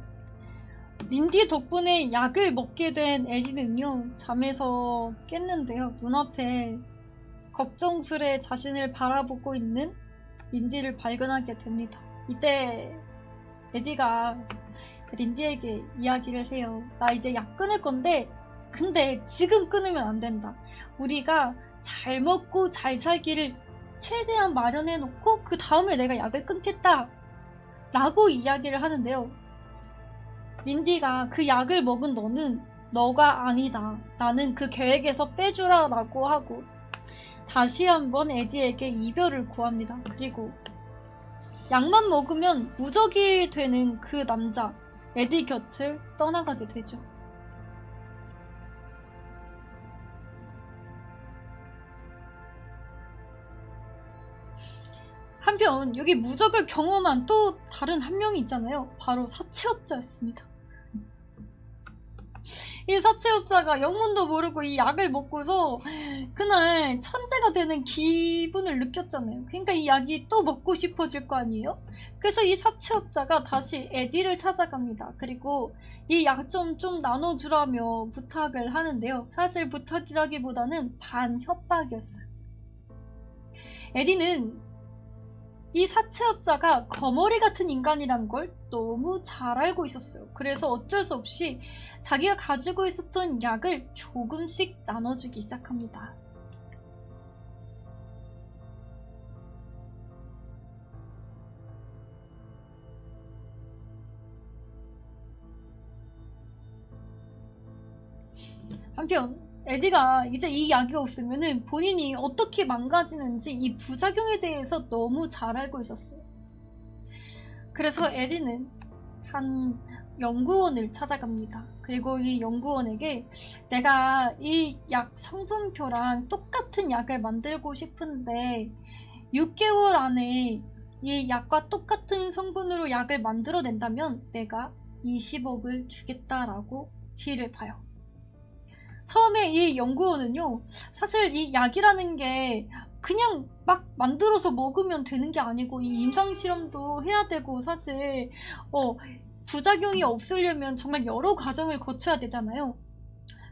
린디 덕분에 약을 먹게 된 에디는요 잠에서 깼는데요. 눈앞에 걱정스레 자신을 바라보고 있는 린디를 발견하게 됩니다. 이때 에디가 린디에게 이야기를 해요. 나 이제 약 끊을 건데 근데 지금 끊으면 안 된다. 우리가 잘 먹고 잘 살기를 최대한 마련해 놓고 그 다음에 내가 약을 끊겠다 라고 이야기를 하는데요. 린디가 그 약을 먹은 너는 너가 아니다. 나는 그 계획에서 빼주라 라고 하고 다시 한번 에디에게 이별을 고합니다. 그리고 약만 먹으면 무적이 되는 그 남자 에디 곁을 떠나가게 되죠. 한편 여기 무적을 경험한 또 다른 한 명이 있잖아요. 바로 사채업자였습니다. 이 사채업자가 영문도 모르고 이 약을 먹고서 그날 천재가 되는 기분을 느꼈잖아요. 그러니까 이 약이 또 먹고 싶어질 거 아니에요? 그래서 이 사채업자가 다시 에디를 찾아갑니다. 그리고 이 약 좀 나눠주라며 부탁을 하는데요. 사실 부탁이라기보다는 반협박이었어요. 에디는 이 사채업자가 거머리 같은 인간이란 걸 너무 잘 알고 있었어요. 그래서 어쩔 수 없이 자기가 가지고 있었던 약을 조금씩 나눠주기 시작합니다. 한편 에디가 이제 이 약이 없으면은 본인이 어떻게 망가지는지 이 부작용에 대해서 너무 잘 알고 있었어요. 그래서 에디는 한 연구원을 찾아갑니다. 그리고 이 연구원에게 내가 이 약 성분표랑 똑같은 약을 만들고 싶은데 6개월 안에 이 약과 똑같은 성분으로 약을 만들어낸다면 내가 20억을 주겠다라고 지를 봐요. 처음에 이 연구원은요, 사실 이 약이라는 게 그냥 막 만들어서 먹으면 되는 게 아니고 이 임상실험도 해야 되고 사실 부작용이 없으려면 정말 여러 과정을 거쳐야 되잖아요.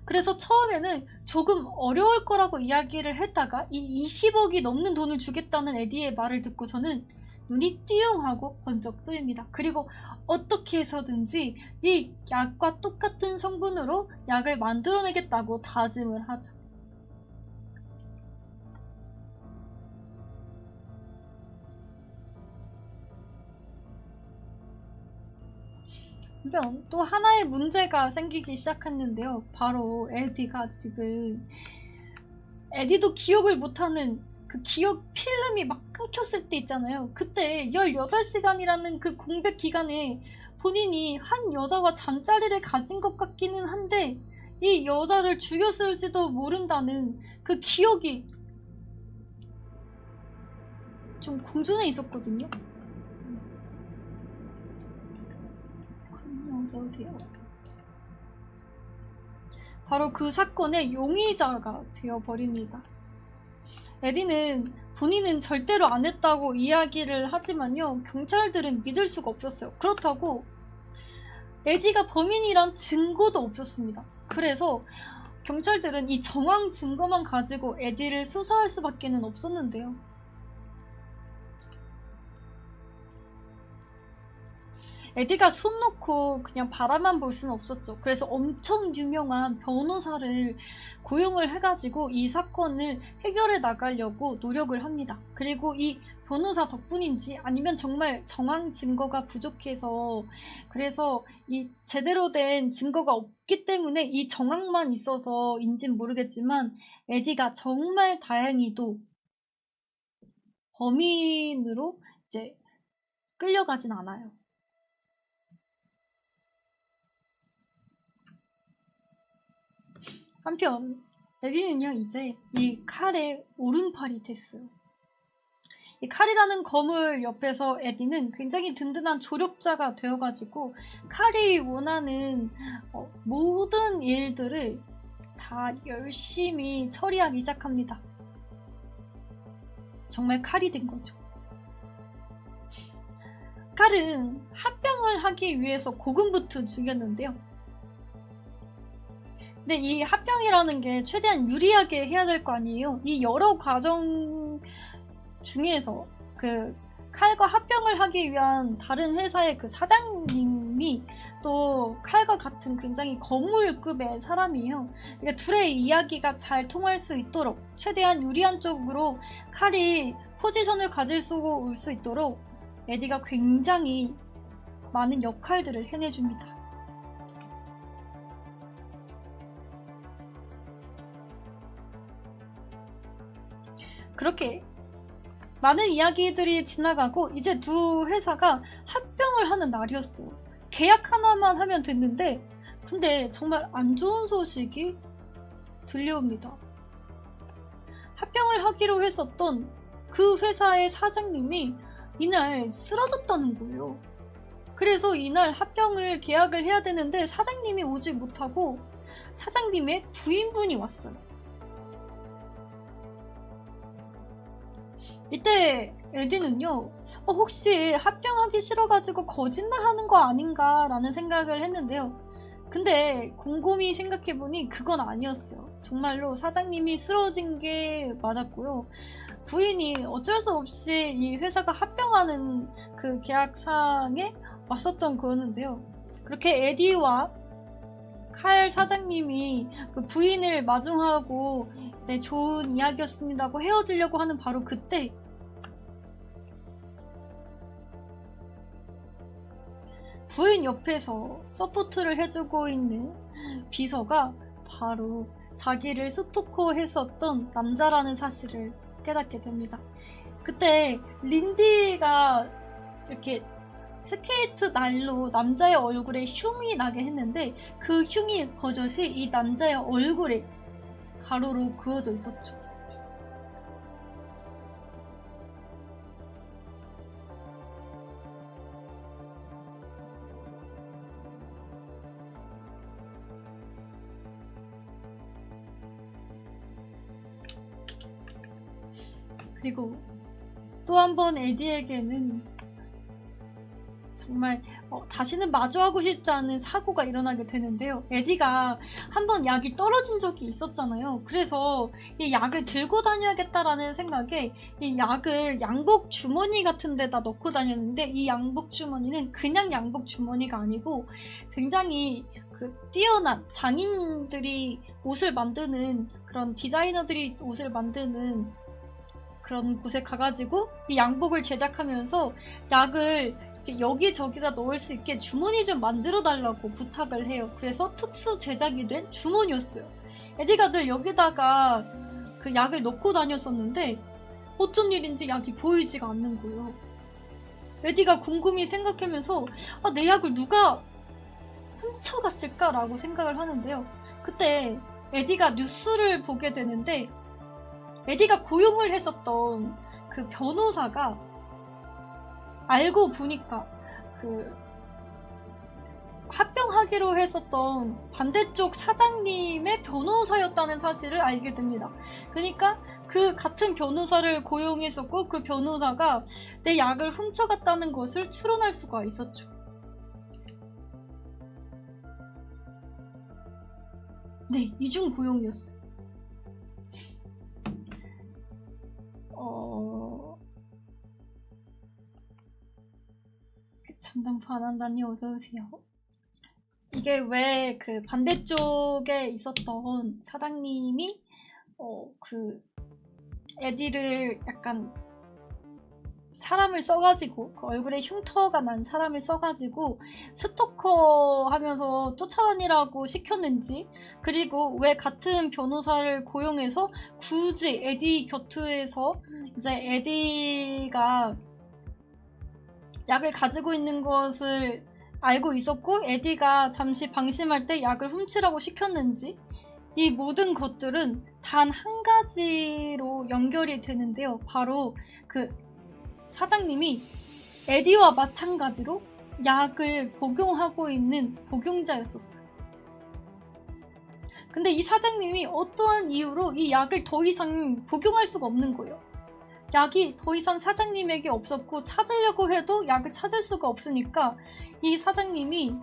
그래서 처음에는 조금 어려울 거라고 이야기를 했다가 이 20억이 넘는 돈을 주겠다는 에디의 말을 듣고서는 눈이 띠용하고 번쩍 뜨입니다. 그리고 어떻게 해서든지 이 약과 똑같은 성분으로 약을 만들어내겠다고 다짐을 하죠. 그러면 또 하나의 문제가 생기기 시작했는데요. 바로 에디가 지금 에디도 기억을 못하는 그 기억 필름이 막 끊겼을 때 있잖아요. 그때 18시간이라는 그 공백 기간에 본인이 한 여자와 잠자리를 가진 것 같기는 한데 이 여자를 죽였을지도 모른다는 그 기억이 좀 공존해 있었거든요. 어서오세요. 바로 그 사건의 용의자가 되어버립니다. 에디는 본인은 절대로 안 했다고 이야기를 하지만요, 경찰들은 믿을 수가 없었어요. 그렇다고 에디가 범인이란 증거도 없었습니다. 그래서 경찰들은 이 정황 증거만 가지고 에디를 수사할 수밖에는 없었는데요. 에디가 손 놓고 그냥 바라만 볼 수는 없었죠. 그래서 엄청 유명한 변호사를 고용을 해가지고 이 사건을 해결해 나가려고 노력을 합니다. 그리고 이 변호사 덕분인지 아니면 정말 정황 증거가 부족해서 그래서 이 제대로 된 증거가 없기 때문에 이 정황만 있어서인진 모르겠지만 에디가 정말 다행히도 범인으로 이제 끌려가진 않아요. 한편 에디는요 이제 이 칼의 오른팔이 됐어요. 이 칼이라는 검을 옆에서 에디는 굉장히 든든한 조력자가 되어가지고 칼이 원하는 모든 일들을 다 열심히 처리하기 시작합니다. 정말 칼이 된 거죠. 칼은 합병을 하기 위해서 고군분투 중이었는데요. 근데 이 합병이라는 게 최대한 유리하게 해야 될 거 아니에요. 이 여러 과정 중에서 그 칼과 합병을 하기 위한 다른 회사의 그 사장님이 또 칼과 같은 굉장히 거물급의 사람이에요. 그러니까 둘의 이야기가 잘 통할 수 있도록 최대한 유리한 쪽으로 칼이 포지션을 가질 수 있도록 에디가 굉장히 많은 역할들을 해내줍니다. 그렇게 많은 이야기들이 지나가고 이제 두 회사가 합병을 하는 날이었어요. 계약 하나만 하면 됐는데 근데 정말 안 좋은 소식이 들려옵니다. 합병을 하기로 했었던 그 회사의 사장님이 이날 쓰러졌다는 거예요. 그래서 이날 합병을 계약을 해야 되는데 사장님이 오지 못하고 사장님의 부인분이 왔어요. 이때 에디는요, 혹시 합병하기 싫어가지고 거짓말하는 거 아닌가 라는 생각을 했는데요. 근데 곰곰이 생각해보니 그건 아니었어요. 정말로 사장님이 쓰러진 게 맞았고요. 부인이 어쩔 수 없이 이 회사가 합병하는 그 계약상에 왔었던 거였는데요. 그렇게 에디와 칼 사장님이 그 부인을 마중하고 네, 좋은 이야기였습니다고 헤어지려고 하는 바로 그때 부인 옆에서 서포트를 해주고 있는 비서가 바로 자기를 스토커했었던 남자라는 사실을 깨닫게 됩니다. 그때 린디가 이렇게 스케이트 날로 남자의 얼굴에 흉이 나게 했는데 그 흉이 버젓이 이 남자의 얼굴에 가로로 그어져 있었죠. 그리고 또 한 번 에디에게는 정말 다시는 마주하고 싶지 않은 사고가 일어나게 되는데요. 에디가 한번 약이 떨어진 적이 있었잖아요. 그래서 이 약을 들고 다녀야겠다라는 생각에 이 약을 양복 주머니 같은 데다 넣고 다녔는데 이 양복 주머니는 그냥 양복 주머니가 아니고 굉장히 그 뛰어난 장인들이 옷을 만드는 그런 디자이너들이 옷을 만드는 그런 곳에 가가지고 이 양복을 제작하면서 약을 여기저기다 넣을 수 있게 주머니 좀 만들어 달라고 부탁을 해요. 그래서 특수 제작이 된 주머니였어요. 에디가 늘 여기다가 그 약을 넣고 다녔었는데 어쩐 일인지 약이 보이지가 않는 거예요. 에디가 곰곰이 생각하면서 내 약을 누가 훔쳐갔을까라고 생각을 하는데요. 그때 에디가 뉴스를 보게 되는데 에디가 고용을 했었던 그 변호사가 알고 보니까 그 합병하기로 했었던 반대쪽 사장님의 변호사였다는 사실을 알게 됩니다. 그러니까 그 같은 변호사를 고용했었고 그 변호사가 내 약을 훔쳐갔다는 것을 추론할 수가 있었죠. 네, 이중 고용이었어요. 전담 반환단이 어서오세요. 이게 왜 그 반대쪽에 있었던 사장님이 그 에디를 약간 사람을 써가지고 그 얼굴에 흉터가 난 사람을 써가지고 스토커 하면서 쫓아다니라고 시켰는지, 그리고 왜 같은 변호사를 고용해서 굳이 에디 곁에서 이제 에디가 약을 가지고 있는 것을 알고 있었고 에디가 잠시 방심할 때 약을 훔치라고 시켰는지, 이 모든 것들은 단 한 가지로 연결이 되는데요. 바로 그 사장님이 에디와 마찬가지로 약을 복용하고 있는 복용자였었어요. 근데 이 사장님이 어떠한 이유로 이 약을 더 이상 복용할 수가 없는 거예요. 약이 더 이상 사장님에게 없었고 찾으려고 해도 약을 찾을 수가 없으니까 이 사장님이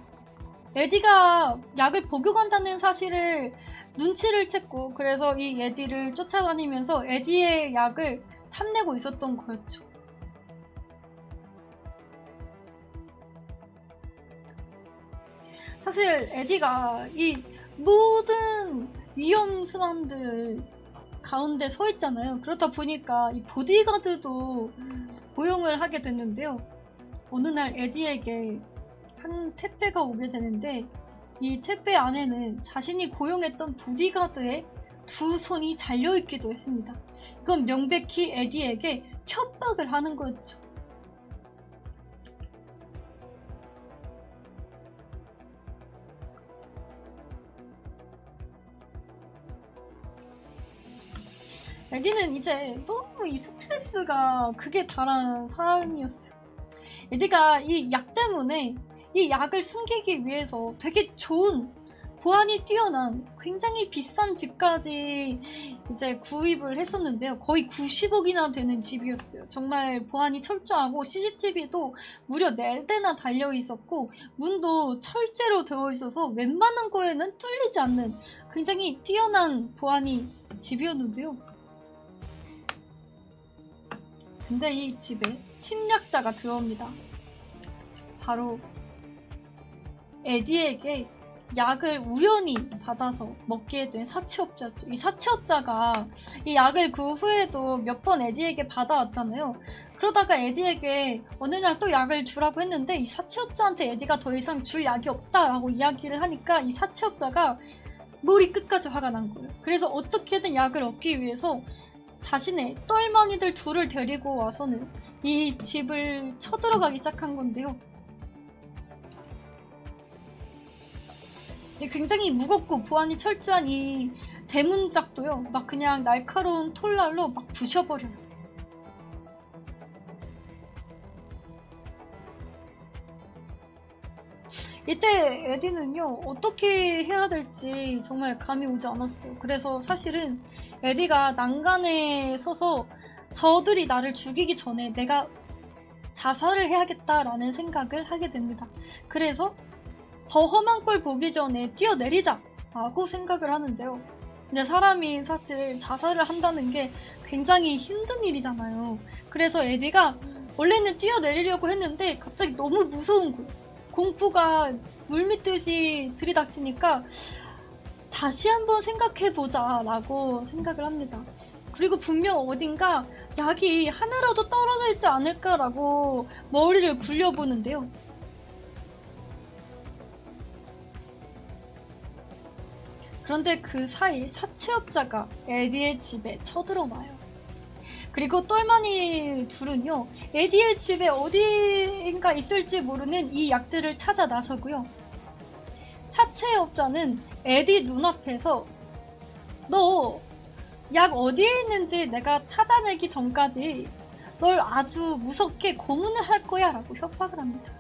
에디가 약을 복용한다는 사실을 눈치를 챘고, 그래서 이 에디를 쫓아다니면서 에디의 약을 탐내고 있었던 거였죠. 사실 에디가 이 모든 위험순환들 가운데 서 있잖아요. 그렇다 보니까 이 보디가드도 고용을 하게 됐는데요. 어느 날 에디에게 한 택배가 오게 되는데 이 택배 안에는 자신이 고용했던 보디가드의 두 손이 잘려있기도 했습니다. 이건 명백히 에디에게 협박을 하는 거였죠. 에디는 이제 너무 이 스트레스가 극에 달한 상황이었어요. 에디가 이 약 때문에 이 약을 숨기기 위해서 되게 좋은 보안이 뛰어난 굉장히 비싼 집까지 이제 구입을 했었는데요. 거의 90억이나 되는 집이었어요. 정말 보안이 철저하고 CCTV도 무려 4대나 달려 있었고 문도 철제로 되어 있어서 웬만한 거에는 뚫리지 않는 굉장히 뛰어난 보안이 집이었는데요. 근데 이 집에 침략자가 들어옵니다. 바로 에디에게 약을 우연히 받아서 먹게 된 사채업자였죠. 이 사채업자가 이 약을 그 후에도 몇 번 에디에게 받아왔잖아요. 그러다가 에디에게 어느 날 또 약을 주라고 했는데 이 사채업자한테 에디가 더 이상 줄 약이 없다라고 이야기를 하니까 이 사채업자가 머리 끝까지 화가 난 거예요. 그래서 어떻게든 약을 얻기 위해서 자신의 똘망이들 둘을 데리고 와서는 이 집을 쳐들어가기 시작한 건데요. 굉장히 무겁고 보안이 철저한 이 대문짝도요, 막 그냥 날카로운 톨날로 막 부셔버려요. 이때 에디는요, 어떻게 해야 될지 정말 감이 오지 않았어요. 그래서 사실은 에디가 난간에 서서 저들이 나를 죽이기 전에 내가 자살을 해야겠다라는 생각을 하게 됩니다. 그래서 더 험한 걸 보기 전에 뛰어내리자 라고 생각을 하는데요. 근데 사람이 사실 자살을 한다는 게 굉장히 힘든 일이잖아요. 그래서 에디가 원래는 뛰어내리려고 했는데 갑자기 너무 무서운 거예요. 공포가 물밀듯이 들이닥치니까 다시 한번 생각해보자 라고 생각을 합니다. 그리고 분명 어딘가 약이 하나라도 떨어져 있지 않을까라고 머리를 굴려보는데요. 그런데 그 사이 사채업자가 에디의 집에 쳐들어와요. 그리고 똘마니 둘은요, 에디의 집에 어디인가 있을지 모르는 이 약들을 찾아 나서고요. 사채업자는 에디 눈앞에서 너 약 어디에 있는지 내가 찾아내기 전까지 널 아주 무섭게 고문을 할 거야 라고 협박을 합니다.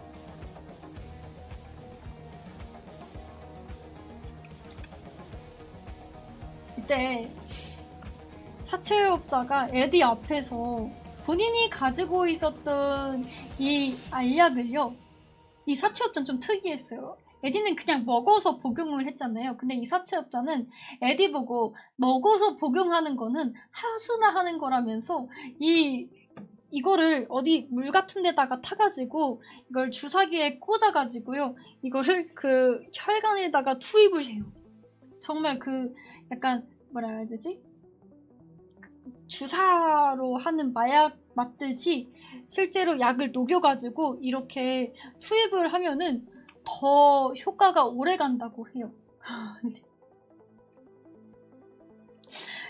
이때 사채업자가 에디 앞에서 본인이 가지고 있었던 이 알약을요, 이 사채업자는 좀 특이했어요. 에디는 그냥 먹어서 복용을 했잖아요. 근데 이 사채업자는 에디 보고 먹어서 복용하는 거는 하수나 하는 거라면서 이거를 어디 물 같은 데다가 타가지고 이걸 주사기에 꽂아가지고요, 이거를 그 혈관에다가 투입을 해요. 정말 그 약간 뭐라 해야 되지? 주사로 하는 마약 맞듯이 실제로 약을 녹여가지고 이렇게 투입을 하면은 더 효과가 오래 간다고 해요.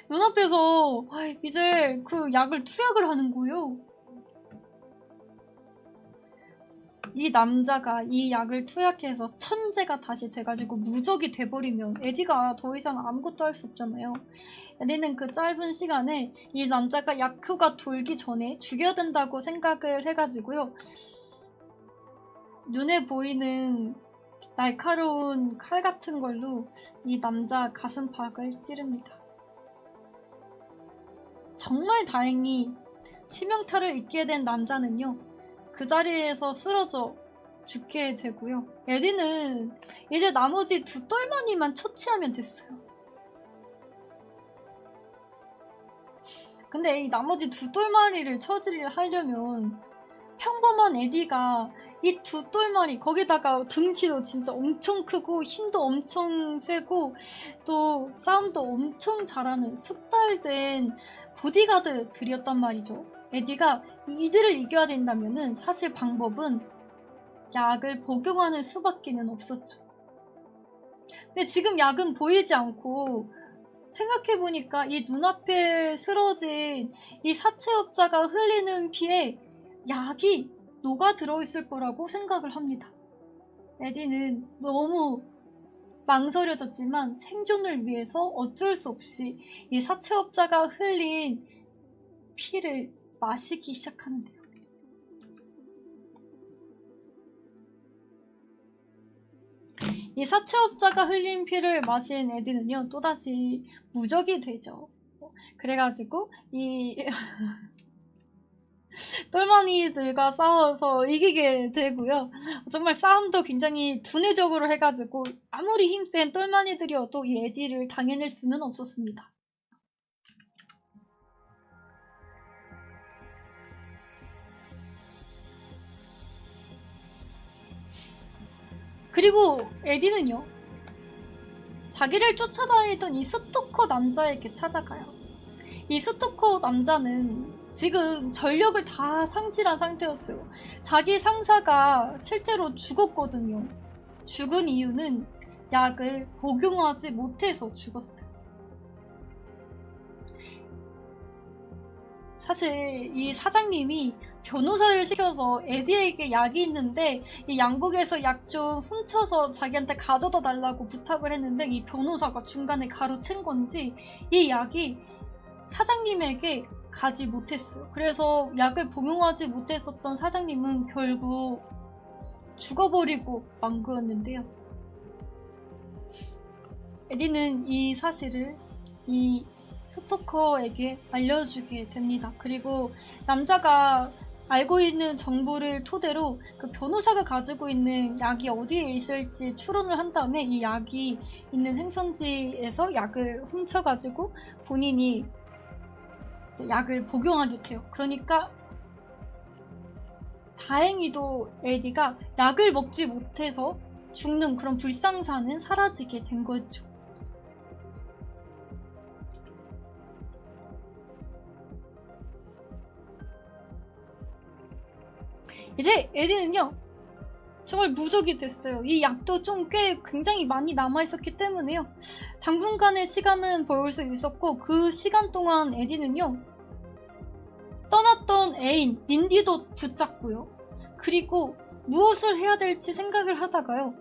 눈앞에서 이제 그 약을 투약을 하는 거예요. 이 남자가 이 약을 투약해서 천재가 다시 돼가지고 무적이 돼버리면 에디가 더 이상 아무것도 할 수 없잖아요. 에디는 그 짧은 시간에 이 남자가 약효가 돌기 전에 죽여야 된다고 생각을 해가지고요, 눈에 보이는 날카로운 칼 같은 걸로 이 남자 가슴팍을 찌릅니다. 정말 다행히 치명타를 입게 된 남자는요, 그 자리에서 쓰러져 죽게 되고요. 에디는 이제 나머지 두 똘마니만 처치하면 됐어요. 근데 이 나머지 두 똘마니를 처리를 하려면 평범한 에디가 이 두 똘마니, 거기다가 등치도 진짜 엄청 크고 힘도 엄청 세고 또 싸움도 엄청 잘하는 숙달된 보디가드들이었단 말이죠. 에디가 이들을 이겨야 된다면은 사실 방법은 약을 복용하는 수밖에는 없었죠. 근데 지금 약은 보이지 않고, 생각해보니까 이 눈앞에 쓰러진 이 사채업자가 흘리는 피에 약이 녹아 들어있을 거라고 생각을 합니다. 에디는 너무 망설여졌지만 생존을 위해서 어쩔 수 없이 이 사채업자가 흘린 피를 마시기 시작하는데요. 이 사채업자가 흘린 피를 마신 에디는요, 또다시 무적이 되죠. 그래가지고 이 똘마니들과 싸워서 이기게 되고요. 정말 싸움도 굉장히 두뇌적으로 해가지고 아무리 힘센 똘마니들이어도 이 에디를 당해낼 수는 없었습니다. 그리고 에디는요, 자기를 쫓아다니던 이 스토커 남자에게 찾아가요. 이 스토커 남자는 지금 전력을 다 상실한 상태였어요. 자기 상사가 실제로 죽었거든요. 죽은 이유는 약을 복용하지 못해서 죽었어요. 사실 이 사장님이 변호사를 시켜서 에디에게 약이 있는데 이 양복에서 약 좀 훔쳐서 자기한테 가져다 달라고 부탁을 했는데 이 변호사가 중간에 가로챈 건지 이 약이 사장님에게 가지 못했어요. 그래서 약을 복용하지 못했었던 사장님은 결국 죽어버리고 만 거였는데요. 에디는 이 사실을 이 스토커에게 알려주게 됩니다. 그리고 남자가 알고 있는 정보를 토대로 그 변호사가 가지고 있는 약이 어디에 있을지 추론을 한 다음에 이 약이 있는 행선지에서 약을 훔쳐가지고 본인이 약을 복용하게 돼요. 그러니까 다행히도 에디가 약을 먹지 못해서 죽는 그런 불상사는 사라지게 된 거죠. 이제 에디는요, 정말 무적이 됐어요. 이 약도 좀 꽤 굉장히 많이 남아있었기 때문에요. 당분간의 시간은 벌 수 있었고 그 시간 동안 에디는요, 떠났던 애인 린디도 붙잡고요. 그리고 무엇을 해야 될지 생각을 하다가요,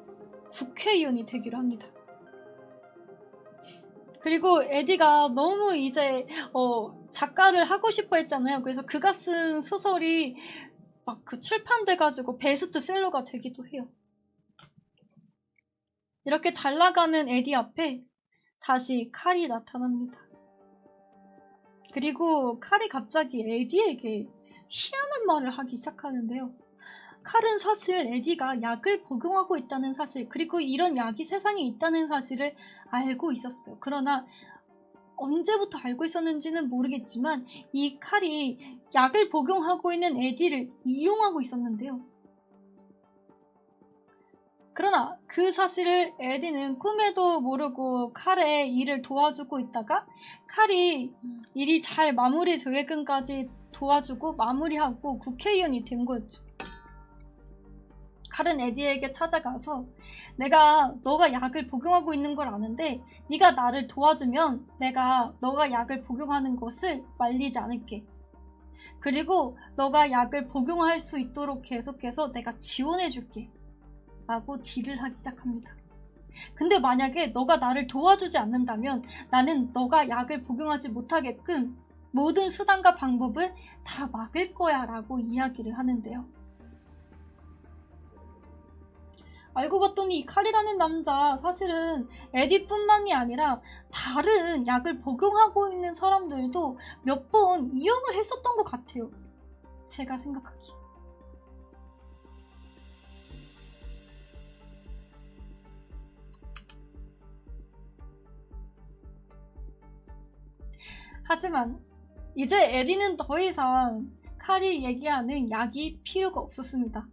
국회의원이 되기로 합니다. 그리고 에디가 너무 이제 작가를 하고 싶어 했잖아요. 그래서 그가 쓴 소설이 막 그 출판돼가지고 베스트셀러가 되기도 해요. 이렇게 잘 나가는 에디 앞에 다시 칼이 나타납니다. 그리고 칼이 갑자기 에디에게 희한한 말을 하기 시작하는데요. 칼은 사실 에디가 약을 복용하고 있다는 사실, 그리고 이런 약이 세상에 있다는 사실을 알고 있었어요. 그러나 언제부터 알고 있었는지는 모르겠지만 이 칼이 약을 복용하고 있는 에디를 이용하고 있었는데요. 그러나 그 사실을 에디는 꿈에도 모르고 칼의 일을 도와주고 있다가 칼이 일이 잘 마무리되게끔까지 도와주고 마무리하고 국회의원이 된 거였죠. 칼은 에디에게 찾아가서 내가 너가 약을 복용하고 있는 걸 아는데 네가 나를 도와주면 내가 너가 약을 복용하는 것을 말리지 않을게. 그리고 너가 약을 복용할 수 있도록 계속해서 내가 지원해줄게. 라고 딜을 하기 시작합니다. 근데 만약에 너가 나를 도와주지 않는다면 나는 너가 약을 복용하지 못하게끔 모든 수단과 방법을 다 막을 거야 라고 이야기를 하는데요. 알고 봤더니 이 칼이라는 남자 사실은 에디뿐만이 아니라 다른 약을 복용하고 있는 사람들도 몇 번 이용을 했었던 것 같아요. 제가 생각하기에. 하지만 이제 에디는 더 이상 칼이 얘기하는 약이 필요가 없었습니다.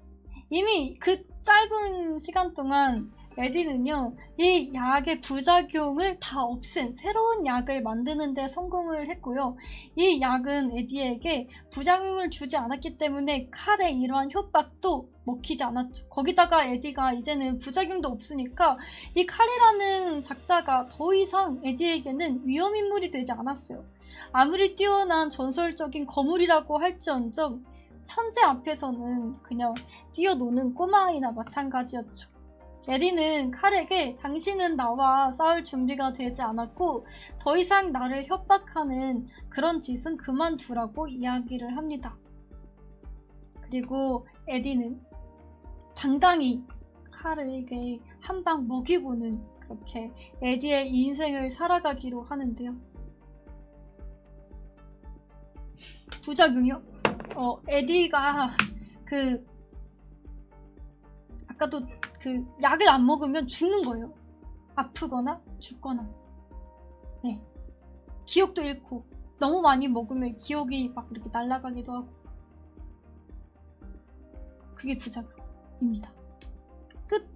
이미 그 짧은 시간 동안 에디는요, 이 약의 부작용을 다 없앤 새로운 약을 만드는 데 성공을 했고요. 이 약은 에디에게 부작용을 주지 않았기 때문에 칼의 이러한 협박도 먹히지 않았죠. 거기다가 에디가 이제는 부작용도 없으니까 이 칼이라는 작자가 더 이상 에디에게는 위험인물이 되지 않았어요. 아무리 뛰어난 전설적인 거물이라고 할지언정 천재 앞에서는 그냥 뛰어노는 꼬마아이나 마찬가지였죠. 에디는 칼에게 당신은 나와 싸울 준비가 되지 않았고 더 이상 나를 협박하는 그런 짓은 그만두라고 이야기를 합니다. 그리고 에디는 당당히 칼에게 한 방 먹이고는 그렇게 에디의 인생을 살아가기로 하는데요. 부작용이요? 에디가 아까도 약을 안 먹으면 죽는 거예요. 아프거나 죽거나. 네. 기억도 잃고, 너무 많이 먹으면 기억이 막 이렇게 날아가기도 하고. 그게 부작용입니다. 끝.